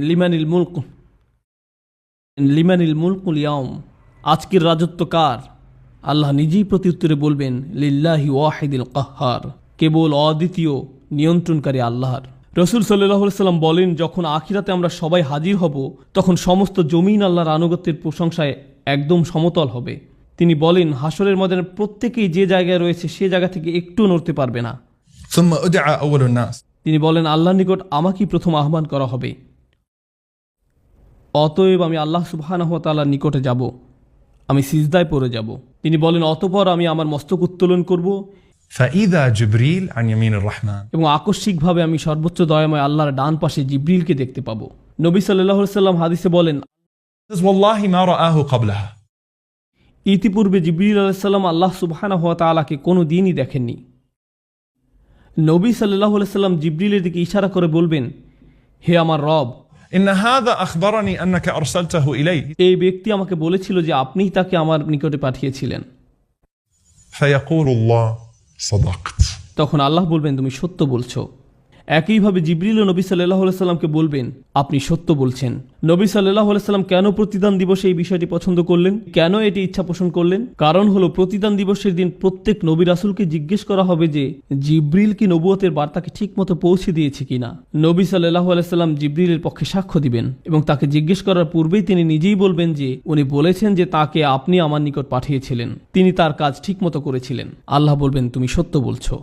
লিমানিল মুলকুল ইয়াউম, আজকের রাজত্ব কার? আল্লাহ নিজেই প্রত্যুত্তরে বলবেন, লিল্লাহি ওয়াহিদিল কাহ্হার, কেবল অদ্বিতীয় নিয়ন্ত্রণকারী আল্লাহর। রসুল সাল্লাল্লাহু আলাইহি সাল্লাম বলেন, যখন আখিরাতে আমরা সবাই হাজির হব, তখন সমস্ত জমিন আল্লাহর আনুগত্যের প্রশংসায় একদম সমতল হবে। তিনি বলেন, হাসরের ময়দানে প্রত্যেকেই যে জায়গায় রয়েছে সে জায়গা থেকে একটু নড়তে পারবে না। ثم أدعى أول الناس। তিনি বলেন, আল্লাহর নিকট আমাকেই প্রথম আহ্বান করা হবে। অতএব আমি আল্লাহ সুবহানাহু ওয়া তাআলার নিকটে যাব, আমি সিজদায় পড়ে যাব। তিনি বলেন, অতঃপর আমি আমার মস্তক উত্তোলন করব فإذا جبريل عن يمين الرحمن। এবং আকস্মিকভাবে আমি সর্বোচ্চ দয়াময় আল্লাহর ডান পাশে জিবরিলকে দেখতে পাবো। নবী সাল্লাল্লাহু আলাইহি সাল্লাম হাদিসে বলেন, والله ما رآه قبلها। ইতিপূর্বে জিবরিল আলাইহিস সালাম আল্লাহ সুবহানাহু ওয়া তাআলাকে কোনো দিনই দেখেননি। নবী সাল্লাল্লাহু আলাইহি সাল্লাম জিবরিলের দিকে ইশারা করে বলবেন, হে আমার রব, إن هذا أخبرني أنك أرسلته إلي। এই ব্যক্তি আমাকে বলেছিল যে আপনিই তাকে আমার নিকটে পাঠিয়েছিলেন। فيقول الله صدقت। তখন আল্লাহ বলবেন, তুমি সত্য বলছো। একইভাবে জিবরিল ও নবী সাল্লাল্লাহু আলাইহি সাল্লামকে বলবেন, আপনি সত্য বলছেন। নবী সাল্লাল্লাহু আলাইহি সাল্লাম কেন প্রতিদান দিবসে এই বিষয়টি পছন্দ করলেন, কেন এটি ইচ্ছা পোষণ করলেন? কারণ হলো, প্রতিদান দিবসের দিন প্রত্যেক নবী রাসূলকে জিজ্ঞেস করা হবে যে জিবরিল কি নবুয়তের বার্তাকে ঠিকমতো পৌঁছে দিয়েছে কিনা। নবী সাল্লাল্লাহু আলাইহি সাল্লাম জিবরিলের পক্ষে সাক্ষ্য দিবেন এবং তাকে জিজ্ঞেস করার পূর্বেই তিনি নিজেই বলবেন যে উনি বলেছেন যে তাকে আপনি আমার নিকট পাঠিয়েছিলেন, তিনি তার কাজ ঠিকমতো করেছিলেন। আল্লাহ বলবেন, তুমি সত্য বলছো।